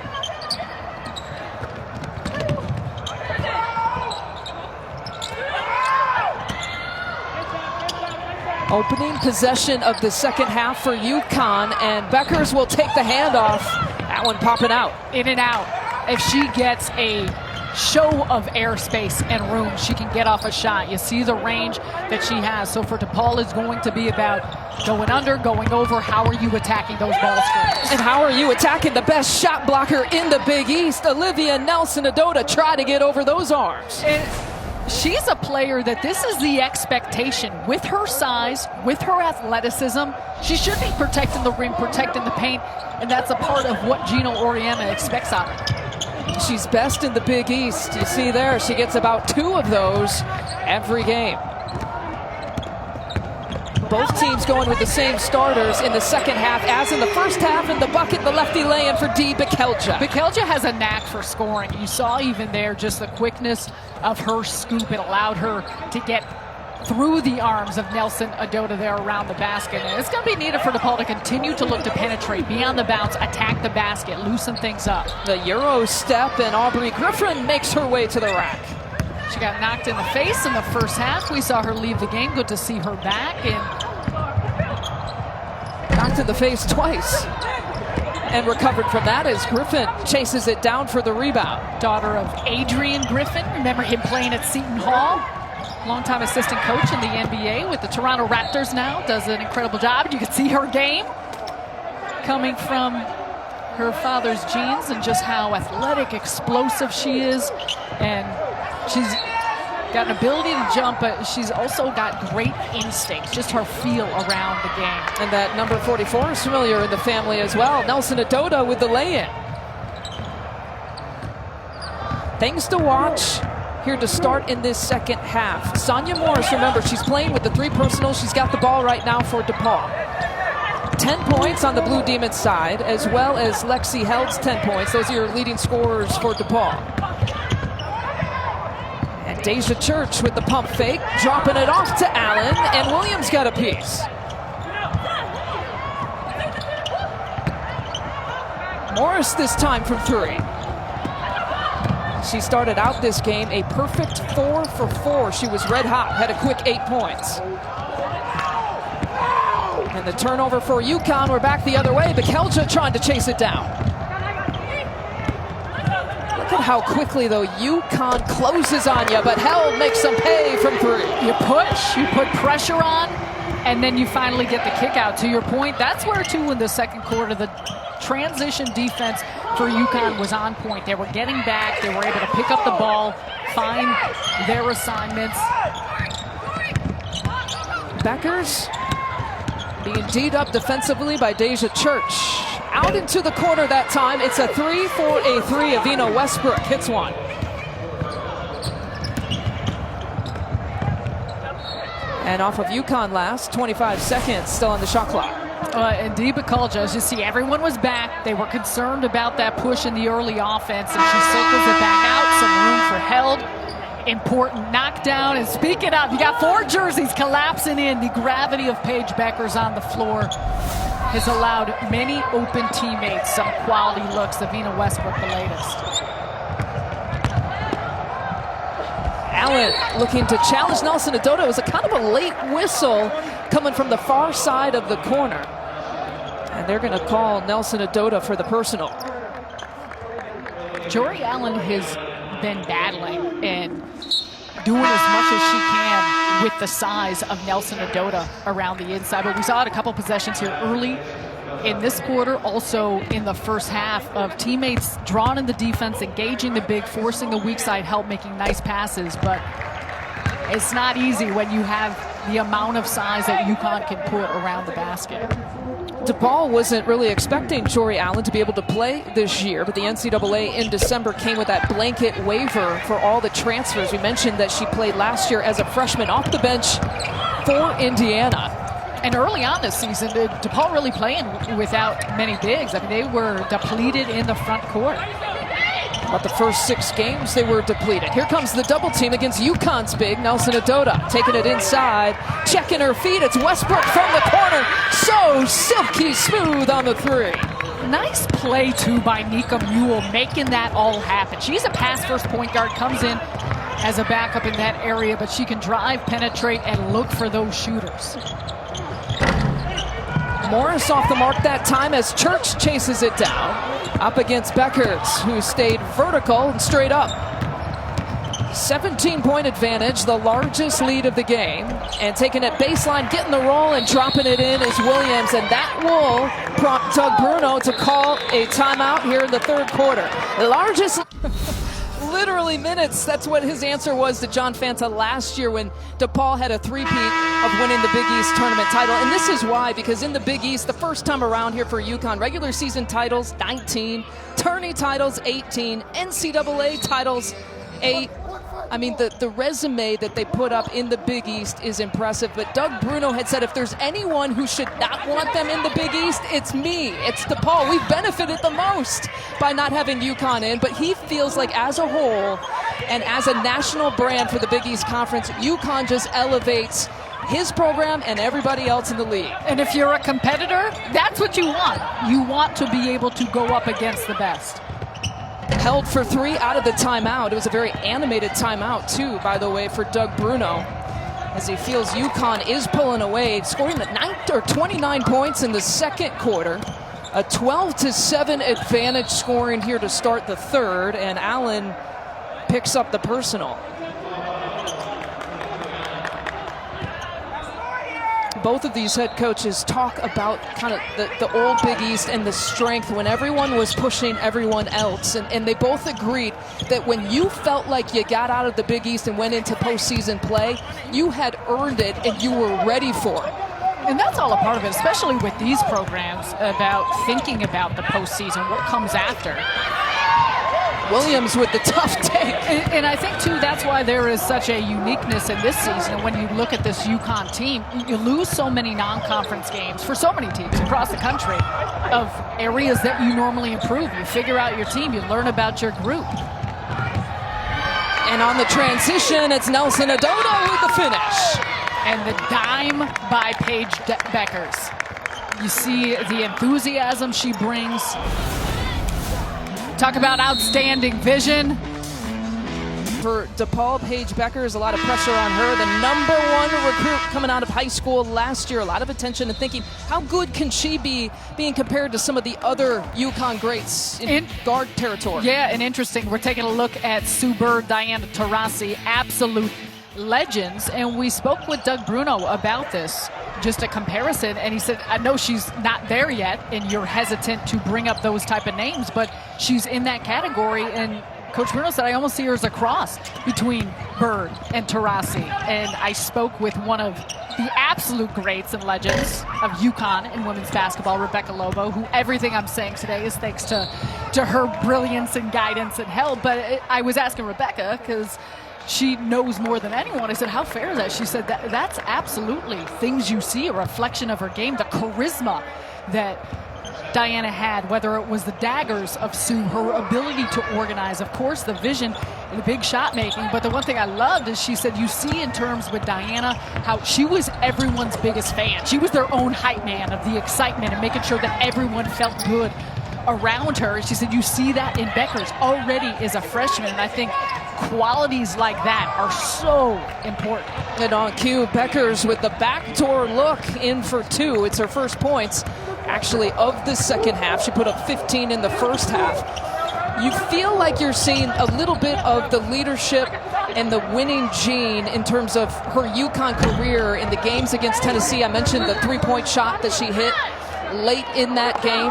Speaker 1: Opening possession of the second half for Uconn, and Beckers will take the handoff. That one popping out.
Speaker 2: In and out. If she gets a show of airspace and room, she can get off a shot. You see the range that she has. So for Depaul, it's going to be about going under, going over. How are you attacking those ball screens?
Speaker 1: And how are you attacking the best shot blocker in the Big East? Olivia Nelson-Adota try to get over those arms.
Speaker 2: She's a player that this is the expectation. With her size, with her athleticism, she should be protecting the rim, protecting the paint, and that's a part of what Gino Oriema expects out of her.
Speaker 1: She's best in the Big East. You see there, she gets about 2 of those every game. Both teams going with the same starters in the second half as in the first half. In the bucket, the lefty lay-in for Dee Bekelja.
Speaker 2: Bekelja has a knack for scoring. You saw even there just the quickness of her scoop. It allowed her to get through the arms of Nelson-Adota there around the basket. And it's going to be needed for Depaul to continue to look to penetrate, be on the bounce, attack the basket, loosen things up.
Speaker 1: The Euro step, and Aubrey Griffin makes her way to the rack.
Speaker 2: She got knocked in the face in the first half. We saw her leave the game. Good to see her back. And
Speaker 1: knocked in the face twice. And recovered from that as Griffin chases it down for the rebound.
Speaker 2: Daughter of Adrian Griffin. Remember him playing at Seton Hall. Longtime assistant coach in the NBA with the Toronto Raptors now. Does an incredible job. You can see her game coming from her father's genes and just how athletic, explosive she is. And she's got an ability to jump, but she's also got great instincts, just her feel around the game.
Speaker 1: And that number 44 is familiar in the family as well. Nelson-Adota with the lay-in. Things to watch here to start in this second half. Sonia Morris, remember, she's playing with the 3 personal. She's got the ball right now for Depaul. 10 points on the Blue Demons side, as well as Lexi Held's 10 points. Those are your leading scorers for Depaul. And Deja Church with the pump fake, dropping it off to Allen, and Williams got a piece. Morris this time from 3. She started out this game a perfect 4 for 4. She was red hot, had a quick 8 points. And the turnover for Uconn. We're back the other way. Bekelja trying to chase it down. Look at how quickly, though, Uconn closes on you, but Held makes them pay from 3.
Speaker 2: You push, you put pressure on, and then you finally get the kick out. To your point, that's where, too, in the second quarter, the transition defense for Uconn was on point. They were getting back. They were able to pick up the ball, find their assignments.
Speaker 1: Beckers being D'd up defensively by Deja Church. Out into the corner that time. It's a 3 for a 3. Avina Westbrook hits one. And off of Uconn last, 25 seconds still on the shot clock.
Speaker 2: And Dee Bekelja, as you see, everyone was back. They were concerned about that push in the early offense, and she circles it back out. Some room for Held. Important knockdown. And speaking of, you got 4 jerseys collapsing in. The gravity of Paige Beckers on the floor has allowed many open teammates some quality looks. Avina Westbrook, the latest.
Speaker 1: Allen looking to challenge Nelson-Adota. It was a kind of a late whistle coming from the far side of the corner. And they're going to call Nelson-Adota for the personal.
Speaker 2: Jory Allen has been battling and doing as much as she can with the size of Nelson Adota around the inside. But we saw it a couple possessions here early in this quarter, also in the first half, of teammates drawn in the defense, engaging the big, forcing the weak side help, making nice passes. But it's not easy when you have the amount of size that Uconn can put around the basket.
Speaker 1: Depaul wasn't really expecting Jory Allen to be able to play this year, but the NCAA in December came with that blanket waiver for all the transfers. We mentioned that she played last year as a freshman off the bench for Indiana.
Speaker 2: And early on this season, Depaul really playing without many bigs. I mean, they were depleted in the front court.
Speaker 1: But the first 6 games, they were depleted. Here comes the double team against Uconn's big, Nelson Adota, taking it inside, checking her feet. It's Westbrook from the corner. So silky smooth on the 3.
Speaker 2: Nice play, too, by Nika Mule, making that all happen. She's a pass-first point guard, comes in as a backup in that area, but she can drive, penetrate, and look for those shooters.
Speaker 1: Morris off the mark that time as Church chases it down. Up against Beckers, who stayed vertical and straight up. 17-point advantage, the largest lead of the game. And taking it baseline, getting the roll and dropping it in is Williams. And that will prompt Doug Bruno to call a timeout here in the third quarter. The largest... Literally minutes. That's what his answer was to John Fanta last year when Depaul had a three-peat of winning the Big East tournament title. And this is why, because in the Big East, the first time around here for Uconn, regular season titles, 19, tourney titles, 18, NCAA titles, 8. I mean, the resume that they put up in the Big East is impressive. But Doug Bruno had said if there's anyone who should not want them in the Big East, it's me. It's Depaul. We've benefited the most by not having Uconn in. But he feels like as a whole and as a national brand for the Big East Conference, Uconn just elevates his program and everybody else in the league.
Speaker 2: And if you're a competitor, that's what you want. You want to be able to go up against the best.
Speaker 1: Held for 3 out of the timeout. It was a very animated timeout, too, by the way, for Doug Bruno, as he feels Uconn is pulling away, scoring 29 points in the second quarter. A 12-7 advantage scoring here to start the third, and Allen picks up the personal. Both of these head coaches talk about kind of the old Big East and the strength when everyone was pushing everyone else. And they both agreed that when you felt like you got out of the Big East and went into postseason play, you had earned it and you were ready for it.
Speaker 2: And that's all a part of it, especially with these programs, about thinking about the postseason, what comes after.
Speaker 1: Williams with the tough take.
Speaker 2: And I think, too, that's why there is such a uniqueness in this season. When you look at this Uconn team, you lose so many non-conference games for so many teams across the country of areas that you normally improve. You figure out your team. You learn about your group.
Speaker 1: And on the transition, it's Nelson Adota with the finish.
Speaker 2: And the dime by Paige Beckers. You see the enthusiasm she brings. Talk about outstanding vision.
Speaker 1: For Depaul, Paige Beckers, a lot of pressure on her. The #1 recruit coming out of high school last year. A lot of attention and thinking, how good can she be being compared to some of the other Uconn greats in guard territory?
Speaker 2: Yeah, and interesting. We're taking a look at Sue Bird, Diana Taurasi, absolute legends. And we spoke with Doug Bruno about this, just a comparison. And he said, I know she's not there yet, and you're hesitant to bring up those type of names, but she's in that category. And Coach Bruno said, I almost see her as a cross between Bird and Taurasi. And I spoke with one of the absolute greats and legends of Uconn in women's basketball, Rebecca Lobo, who everything I'm saying today is thanks to her brilliance and guidance and help. But I was asking Rebecca, because she knows more than anyone. I said, how fair is that? She said, that's absolutely things you see, a reflection of her game, the charisma that Diana had, whether it was the daggers of Sue, her ability to organize, of course, the vision and the big shot making. But the one thing I loved is she said, you see in terms with Diana, how she was everyone's biggest fan. She was their own hype man of the excitement and making sure that everyone felt good around her. She said, you see that in Beckers already as a freshman. And I think qualities like that are so important.
Speaker 1: And on cue, Beckers with the backdoor look in for 2. It's her first points, actually, of the second half. She put up 15 in the first half. you feel like you're seeing a little bit of the leadership and the winning gene in terms of her Uconn career in the games against Tennessee. I mentioned the three-point shot that she hit late in that game,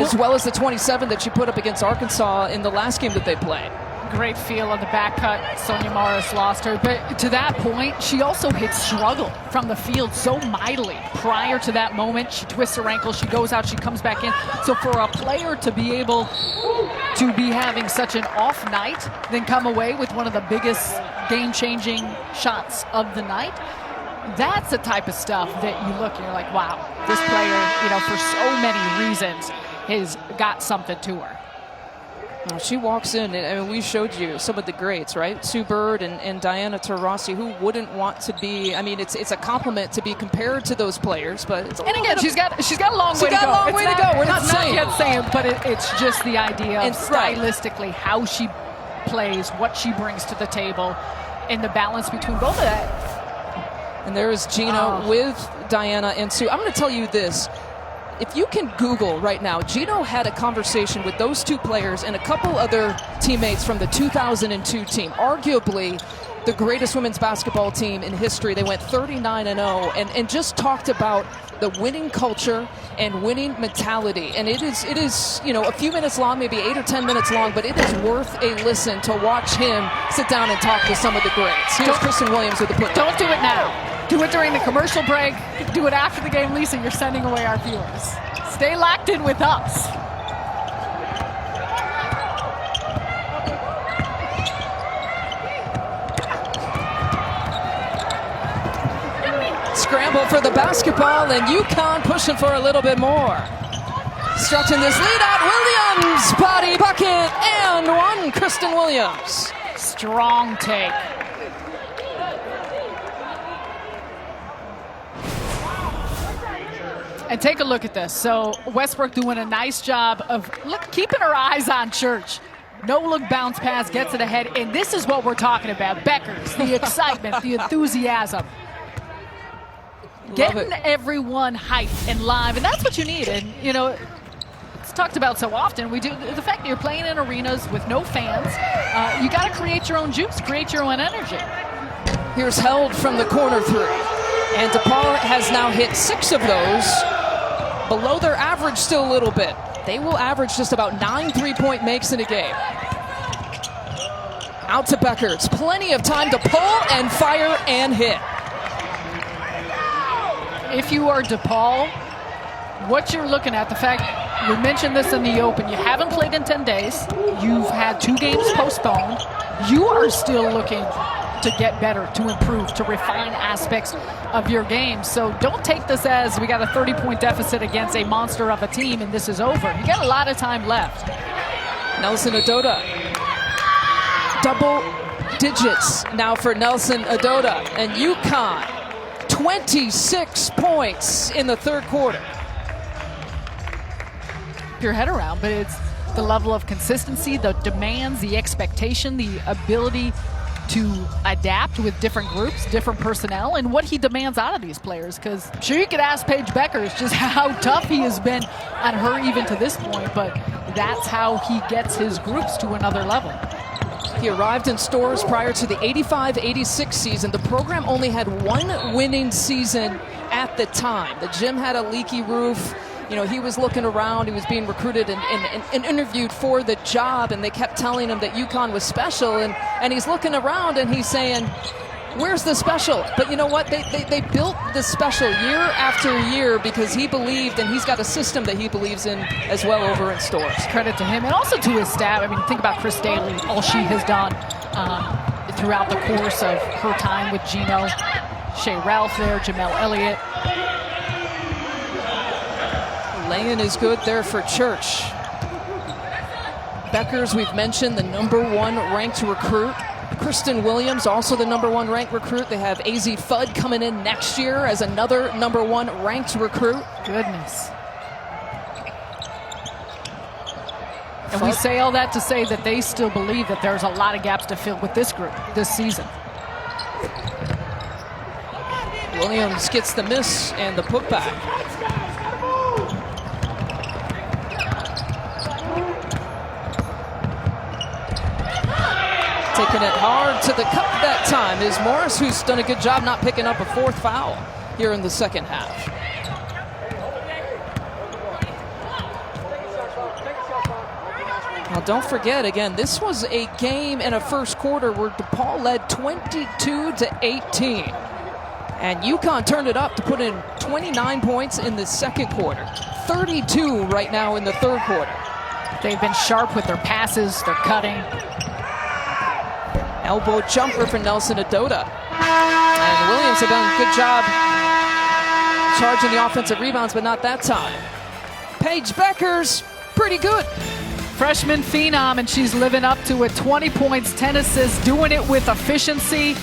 Speaker 1: as well as the 27 that she put up against Arkansas in the last game that they played.
Speaker 2: Great feel on the back cut. Sonia Morris lost her. But to that point, she also hit struggle from the field so mightily. Prior to that moment, she twists her ankle, she goes out, she comes back in. So for a player to be able to be having such an off night, then come away with one of the biggest game-changing shots of the night, that's the type of stuff that you look and you're like, wow, this player, for so many reasons, has got something to her.
Speaker 1: She walks in, and we showed you some of the greats, right? Sue Bird and Diana Taurasi, who wouldn't want to be, it's a compliment to be compared to those players, but it's
Speaker 2: she's got a long way to go.
Speaker 1: She's got a long way to go. We're not saying,
Speaker 2: but it's just the idea of stylistically how she plays, what she brings to the table, and the balance between both of that.
Speaker 1: And there is Gino with Diana and Sue. I'm going to tell you this. If you can Google right now, Gino had a conversation with those two players and a couple other teammates from the 2002 team, arguably the greatest women's basketball team in history. They went 39-0 and just talked about the winning culture and winning mentality. And it is a few minutes long, maybe 8 or 10 minutes long, but it is worth a listen to watch him sit down and talk to some of the greats. Here's Kristen Williams with the put.
Speaker 2: Don't do it now. Do it during the commercial break. Do it after the game. Lisa, you're sending away our viewers. Stay locked in with us.
Speaker 1: Scramble for the basketball, and Uconn pushing for a little bit more. Stretching this lead out, Williams, body bucket, and one, Kristen Williams.
Speaker 2: Strong take. And take a look at this. So Westbrook doing a nice job of keeping her eyes on Church. No-look bounce pass, gets it ahead, and this is what we're talking about. Beckers, the excitement, the enthusiasm. Getting everyone hyped and live, and that's what you need. And, it's talked about so often. We do the fact that you're playing in arenas with no fans. You got to create your own juice, create your own energy.
Speaker 1: Here's Held from the corner three. And Depaul has now hit 6 of those. Below their average still a little bit. They will average just about 9 3-point makes in a game. Out to Beckers. Plenty of time to pull and fire and hit.
Speaker 2: If you are Depaul, what you're looking at, the fact, we mentioned this in the open, you haven't played in 10 days. You've had 2 games postponed. You are still looking to get better, to improve, to refine aspects of your game. So don't take this as we got a 30-point deficit against a monster of a team and this is over. You got a lot of time left.
Speaker 1: Nelson Adota. Double digits now for Nelson Adota. And Uconn, 26 points in the third quarter.
Speaker 2: Your head around, but it's the level of consistency, the demands, the expectation, the ability to adapt with different groups, different personnel, and what he demands out of these players. Because sure, you could ask Paige Beckers just how tough he has been on her even to this point, but that's how he gets his groups to another level.
Speaker 1: He arrived in Storrs prior to the 85-86 season. The program only had 1 winning season at the time. The gym had a leaky roof. He was looking around. He was being recruited and interviewed for the job, and they kept telling him that Uconn was special. And he's looking around and he's saying, where's the special? But you know what? They built the special year after year because he believed, and he's got a system that he believes in as well over in Storrs.
Speaker 2: Credit to him, and also to his staff. I mean, think about Chris Daly, all she has done throughout the course of her time with Gino. Shea Ralph there, Jamel Elliott.
Speaker 1: Laying is good there for Church. Beckers, we've mentioned, the #1 ranked recruit. Kristen Williams, also the #1 ranked recruit. They have AZ Fudd coming in next year as another #1 ranked recruit.
Speaker 2: Goodness. And we say all that to say that they still believe that there's a lot of gaps to fill with this group this season.
Speaker 1: Williams gets the miss and the putback. Taking it hard to the cup that time is Morris, who's done a good job not picking up a fourth foul here in the second half. Now don't forget, again, this was a game in a first quarter where Depaul led 22-18. And Uconn turned it up to put in 29 points in the second quarter. 32 right now in the third quarter.
Speaker 2: They've been sharp with their passes, their cutting.
Speaker 1: Elbow jumper for Nelson Adota. And Williams have done a good job charging the offensive rebounds, but not that time. Paige Becker's pretty good.
Speaker 2: Freshman phenom, and she's living up to it. 20 points, 10 assists, doing it with efficiency.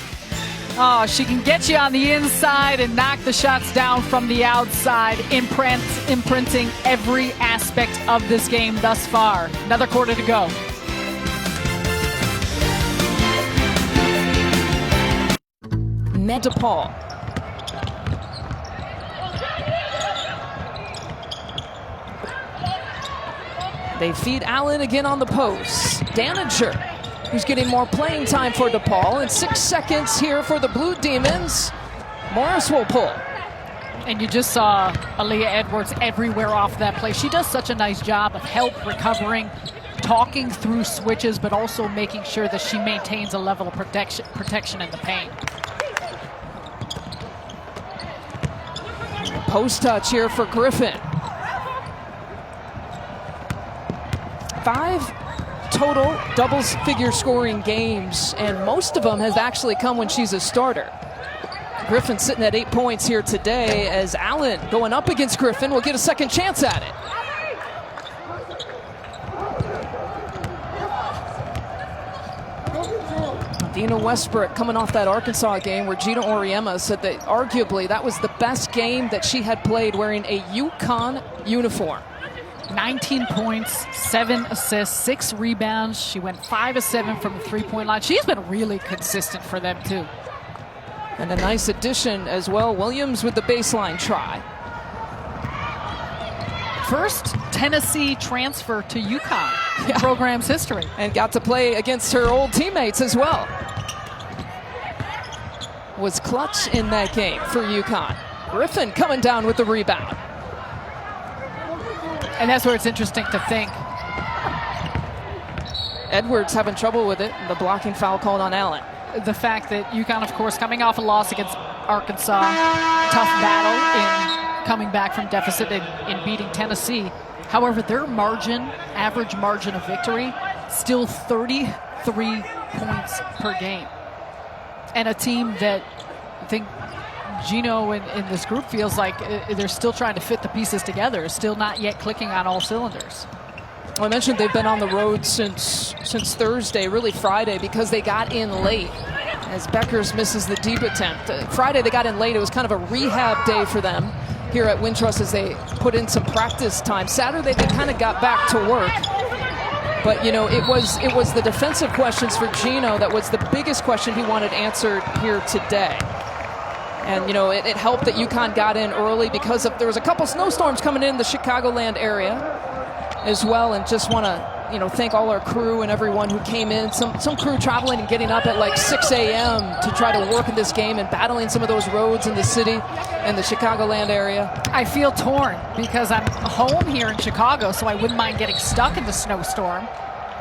Speaker 2: Oh, she can get you on the inside and knock the shots down from the outside, imprinting every aspect of this game thus far. Another quarter to go.
Speaker 1: Depaul. They feed Allen again on the post. Danager, who's getting more playing time for Depaul. And 6 seconds here for the Blue Demons. Morris will pull.
Speaker 2: And you just saw Aaliyah Edwards everywhere off that play. She does such a nice job of help recovering, talking through switches, but also making sure that she maintains a level of protection in the paint.
Speaker 1: Post touch here for Griffin. 5 total double-figure scoring games, and most of them has actually come when she's a starter. Griffin sitting at 8 points here today, as Allen going up against Griffin will get a second chance at it. Dina Westbrook coming off that Arkansas game where Gina Oriema said that arguably that was the best game that she had played wearing a Uconn uniform.
Speaker 2: 19 points, 7 assists, 6 rebounds. She went 5 of 7 from the three-point line. She's been really consistent for them too.
Speaker 1: And a nice addition as well, Williams with the baseline try.
Speaker 2: First Tennessee transfer to Uconn in program's history.
Speaker 1: And got to play against her old teammates as well. Was clutch in that game for Uconn. Griffin coming down with the rebound.
Speaker 2: And that's where it's interesting to think.
Speaker 1: Edwards having trouble with it, and the blocking foul called on Allen.
Speaker 2: The fact that Uconn, of course, coming off a loss against Arkansas, tough battle in coming back from deficit in beating Tennessee. However, their average margin of victory, still 33 points per game. And a team that I think Gino in this group feels like they're still trying to fit the pieces together, still not yet clicking on all cylinders.
Speaker 1: Well, I mentioned they've been on the road since Thursday, really Friday, because they got in late as Beckers misses the deep attempt. Friday they got in late. It was kind of a rehab day for them here at Wintrust as they put in some practice time. Saturday they kind of got back to work. But, you know, it was the defensive questions for Gino that was the biggest question he wanted answered here today. And, you know, it helped that Uconn got in early because there was a couple snowstorms coming in the Chicagoland area as well. And just want to, you know, thank all our crew and everyone who came in. Some crew traveling and getting up at like 6 a.m. to try to work in this game and battling some of those roads in the city and the Chicagoland area.
Speaker 2: I feel torn because I'm home here in Chicago, so I wouldn't mind getting stuck in the snowstorm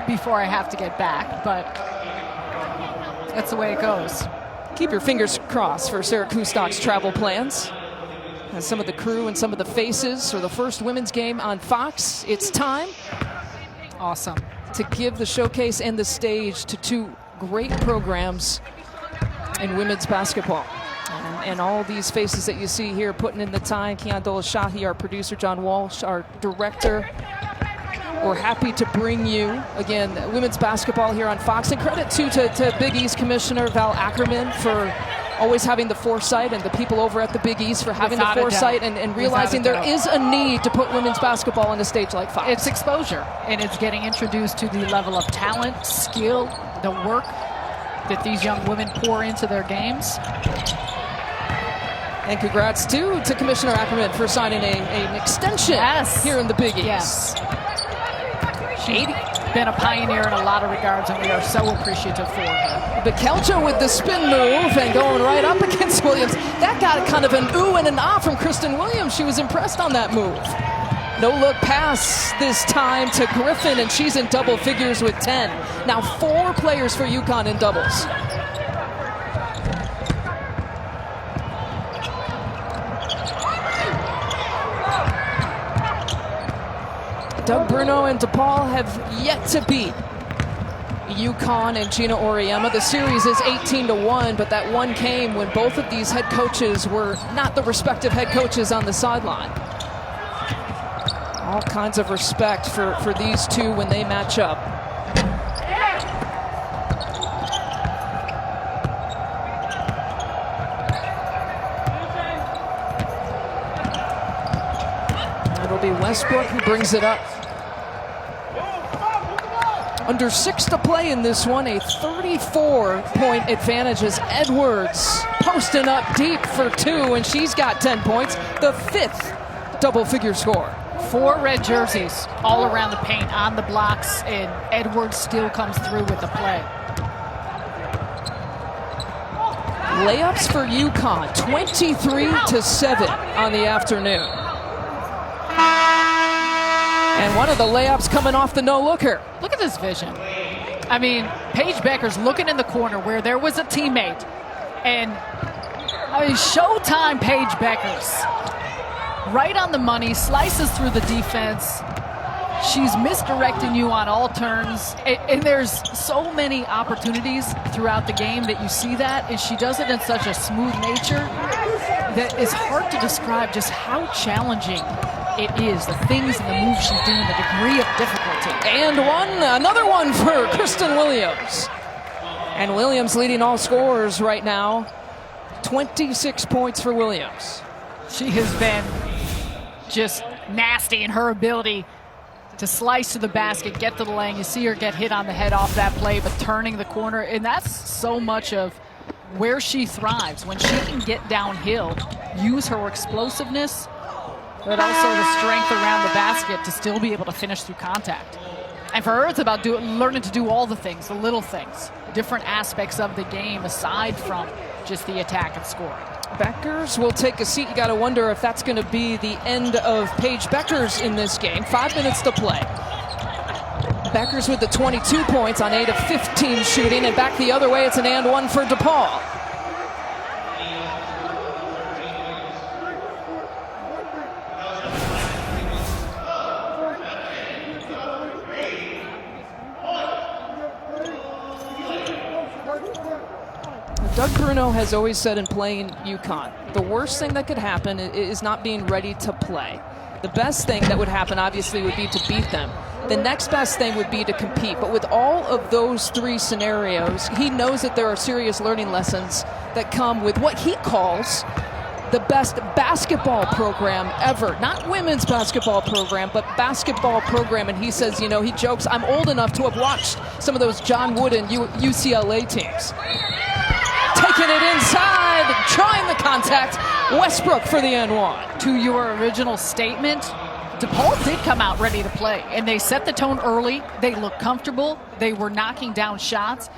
Speaker 2: before I have to get back, but that's the way it goes.
Speaker 1: Keep your fingers crossed for Sarah Kustak's travel plans. As some of the crew and some of the faces for the first women's game on Fox, it's time.
Speaker 2: Awesome.
Speaker 1: To give the showcase and the stage to 2 great programs in women's basketball. And all these faces that you see here putting in the time. Kian Dolashahi, our producer, John Walsh, our director. We're happy to bring you, again, women's basketball here on Fox. And credit, too, to Big East Commissioner Val Ackerman for always having the foresight, and the people over at the Big East for having the foresight and realizing there is a need to put women's basketball on a stage like Fox.
Speaker 2: It's exposure, and it's getting introduced to the level of talent, skill, the work that these young women pour into their games.
Speaker 1: And congrats, too, to Commissioner Ackerman for signing an extension here in the Big East.
Speaker 2: Yes. been a pioneer in a lot of regards, and we are so appreciative for her.
Speaker 1: Bekelja with the spin move and going right up against Williams. That got kind of an ooh and an ah from Kristen Williams. She was impressed on that move. No-look pass this time to Griffin, and she's in double figures with 10. Now 4 players for Uconn in doubles. Doug Bruno and Depaul have yet to beat Uconn and Gina Auriemma. The series is 18-1, but that one came when both of these head coaches were not the respective head coaches on the sideline. All kinds of respect for these two when they match up. It'll be Westbrook who brings it up. Under 6 to play in this one, a 34-point advantage as Edwards posting up deep for 2, and she's got 10 points, the 5th double-figure score.
Speaker 2: 4 red jerseys all around the paint on the blocks, and Edwards still comes through with the play.
Speaker 1: Layups for Uconn, 23-7 on the afternoon. And one of the layups coming off the no-looker.
Speaker 2: Look at this vision. I mean, Paige Becker's looking in the corner where there was a teammate. And, I mean, showtime Paige Becker's. Right on the money, slices through the defense. She's misdirecting you on all turns. And there's so many opportunities throughout the game that you see that. And she does it in such a smooth nature that it's hard to describe just how challenging it is, the things and the moves she's doing, the degree of difficulty.
Speaker 1: And another one for Kristen Williams. And Williams leading all scorers right now. 26 points for Williams.
Speaker 2: She has been just nasty in her ability to slice to the basket, get to the lane. You see her get hit on the head off that play, but turning the corner. And that's so much of where she thrives. When she can get downhill, use her explosiveness, but also the strength around the basket to still be able to finish through contact. And for her, it's about learning to do all the things, the little things, different aspects of the game aside from just the attack and scoring.
Speaker 1: Beckers will take a seat. You got to wonder if that's going to be the end of Paige Beckers in this game. 5 minutes to play. Beckers with the 22 points on 8 of 15 shooting, and back the other way, it's an and one for Depaul. Doug Bruno has always said in playing Uconn, the worst thing that could happen is not being ready to play. The best thing that would happen, obviously, would be to beat them. The next best thing would be to compete. But with all of those 3 scenarios, he knows that there are serious learning lessons that come with what he calls the best basketball program ever. Not women's basketball program, but basketball program. And he says, you know, he jokes, I'm old enough to have watched some of those John Wooden UCLA teams. Taking it inside, trying the contact. Westbrook for the N1.
Speaker 2: To your original statement, Depaul did come out ready to play, and they set the tone early. They looked comfortable. They were knocking down shots.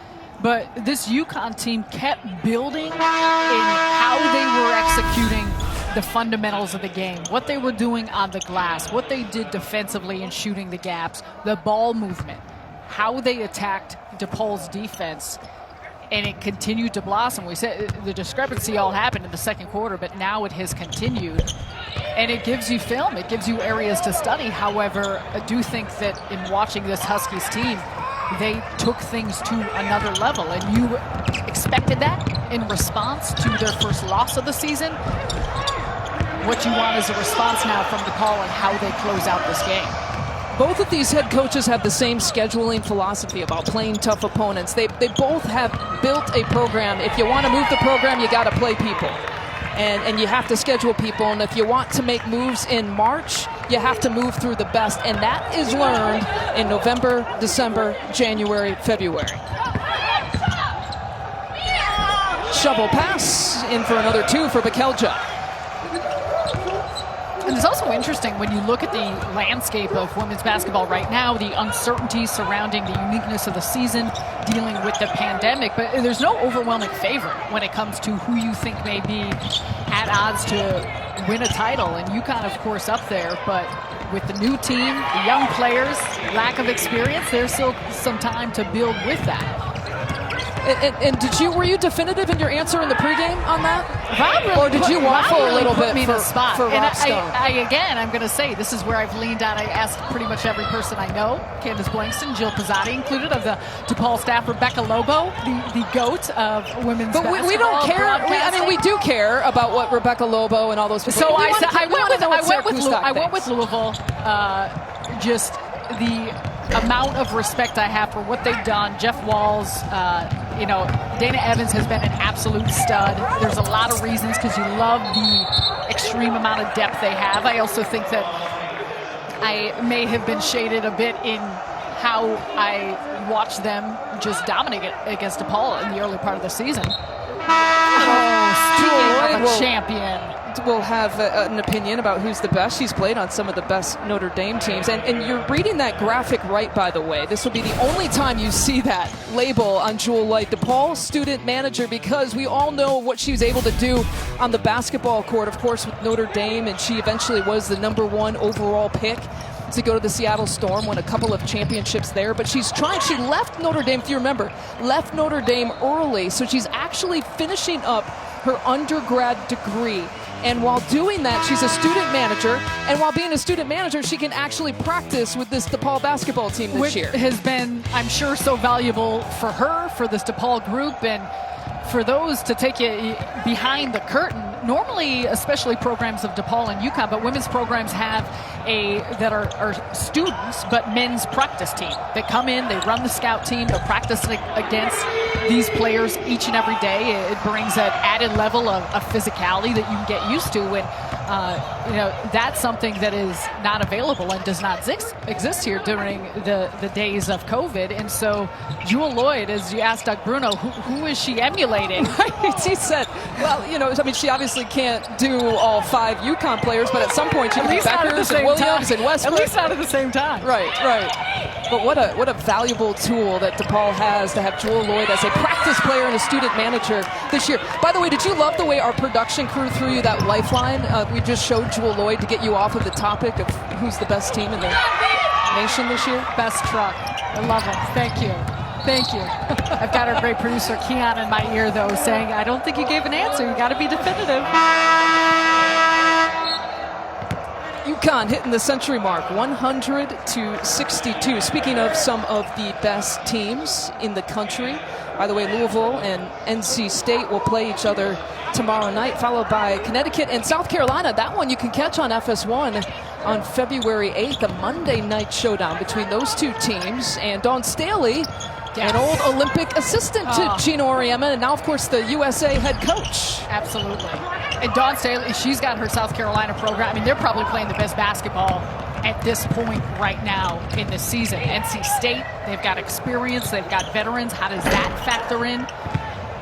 Speaker 2: But this Uconn team kept building in how they were executing the fundamentals of the game, what they were doing on the glass, what they did defensively in shooting the gaps, the ball movement, how they attacked Depaul's defense. And it continued to blossom. We said the discrepancy all happened in the second quarter, but now it has continued. And it gives you film. It gives you areas to study. However, I do think that in watching this Huskies team, they took things to another level. And you expected that in response to their first loss of the season. What you want is a response now from Depaul and how they close out this game.
Speaker 1: Both of these head coaches have the same scheduling philosophy about playing tough opponents. They both have built a program. If you want to move the program, you got to play people. And you have to schedule people. And if you want to make moves in March, you have to move through the best. And that is learned in November, December, January, February. Shovel pass in for another 2 for Bekelja.
Speaker 2: And it's also interesting when you look at the landscape of women's basketball right now, the uncertainty surrounding the uniqueness of the season, dealing with the pandemic, but there's no overwhelming favorite when it comes to who you think may be at odds to win a title. And UConn, of course, up there, but with the new team, the young players, lack of experience, there's still some time to build with that.
Speaker 1: And were you definitive in your answer in the pregame on that?
Speaker 2: Or
Speaker 1: did you waffle a little bit
Speaker 2: for
Speaker 1: Rob Stone?
Speaker 2: I'm going to say, this is where I've leaned on. I asked pretty much every person I know, Candace Blankston, Jill Pizzotti included, of the Depaul staff, Rebecca Lobo, the GOAT of women's basketball.
Speaker 1: But we don't care. We do care about what Rebecca Lobo and all those people.
Speaker 2: So I went with Louisville. Just the amount of respect I have for what they've done. Jeff Walls, Dana Evans has been an absolute stud. There's a lot of reasons, because you love the extreme amount of depth they have. I also think that I may have been shaded a bit in how I watched them just dominate against Depaul in the early part of the season. Speaking of a champion.
Speaker 1: Will have an opinion about who's the best. She's played on some of the best Notre Dame teams. And you're reading that graphic right, by the way. This will be the only time you see that label on Jewel Lloyd, DePaul student manager, because we all know what she was able to do on the basketball court, of course, with Notre Dame, and she eventually was the #1 overall pick to go to the Seattle Storm, won a couple of championships there. But she left Notre Dame, if you remember, left Notre Dame early, so she's actually finishing up her undergrad degree. And while doing that, she's a student manager. And while being a student manager, she can actually practice with this DePaul basketball team this year.
Speaker 2: Which has been, I'm sure, so valuable for her, for this DePaul group, and for those to take you behind the curtain. Normally, especially programs of DePaul and UConn, but women's programs have that are students, but men's practice team. They come in, they run the scout team, they're practicing against these players each and every day. It brings an added level of physicality that you can get used to, and that's something that is not available and does not exist here during the days of COVID. And so Jewel Lloyd, as you asked Doug Bruno, who is she emulating?
Speaker 1: He said, she obviously can't do all 5 UConn players, but at some point she can be Beckers and Williams and Westbrook.
Speaker 2: At least not at the same time.
Speaker 1: Right. But what a valuable tool that DePaul has to have Jewel Lloyd as a practice player and a student manager this year. By the way, did you love the way our production crew threw you that lifeline? We just showed Jewel Lloyd to get you off of the topic of who's the best team in the nation this year.
Speaker 2: Best truck. I love it. Thank you. I've got our great producer, Keon, in my ear, though, saying, I don't think you gave an answer. You got to be definitive.
Speaker 1: UConn hitting the century mark, 100-62. Speaking of some of the best teams in the country, by the way, Louisville and NC State will play each other tomorrow night, followed by Connecticut and South Carolina. That one you can catch on FS1 on February 8th, a Monday night showdown between those two teams. And Dawn Staley, an old Olympic assistant to Gino Auriemma, and now, of course, the USA head coach.
Speaker 2: Absolutely. And Dawn Staley, she's got her South Carolina program. I mean, they're probably playing the best basketball at this point right now in the season. NC State, they've got experience, they've got veterans. How does that factor in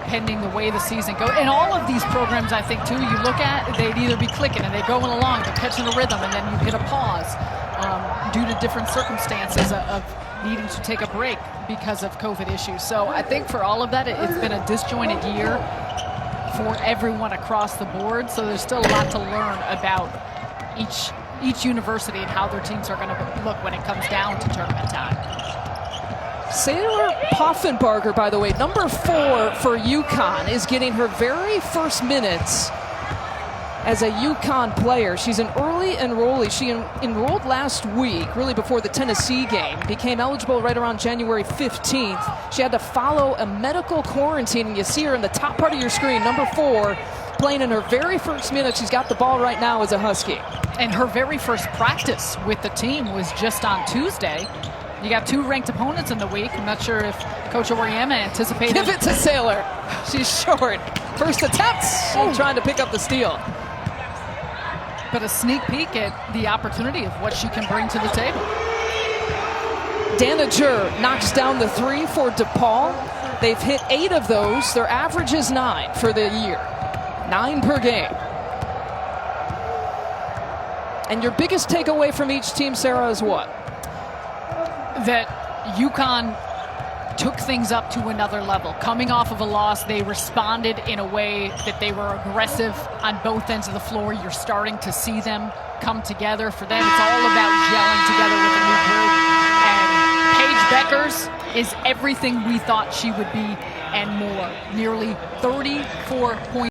Speaker 2: pending the way the season goes? And all of these programs, I think, too, you look at, they'd either be clicking and they're going along, they're catching a rhythm, and then you hit a pause due to different circumstances of needing to take a break because of COVID issues. So I think for all of that, it's been a disjointed year for everyone across the board. So there's still a lot to learn about each university and how their teams are going to look when it comes down to tournament time.
Speaker 1: Sailor Poffenbarger, by the way, number 4 for UConn, is getting her very first minutes as a UConn player. She's an early enrollee. She enrolled last week, really before the Tennessee game, became eligible right around January 15th. She had to follow a medical quarantine, and you see her in the top part of your screen, number 4, playing in her very first minute. She's got the ball right now as a Husky.
Speaker 2: And her very first practice with the team was just on Tuesday. You got 2 ranked opponents in the week. I'm not sure if Coach Auriemma anticipated.
Speaker 1: Give it to Sailor. She's short. First attempts, trying to pick up the steal.
Speaker 2: But a sneak peek at the opportunity of what she can bring to the table.
Speaker 1: Danager knocks down the 3 for DePaul. They've hit 8 of those. Their average is 9 for the year. 9 per game. And your biggest takeaway from each team, Sarah, is what?
Speaker 2: That Uconn took things up to another level. Coming off of a loss, they responded in a way that they were aggressive on both ends of the floor. You're starting to see them come together. For them, it's all about gelling together with a new group. And Paige Beckers is everything we thought she would be and more. Nearly 34 points.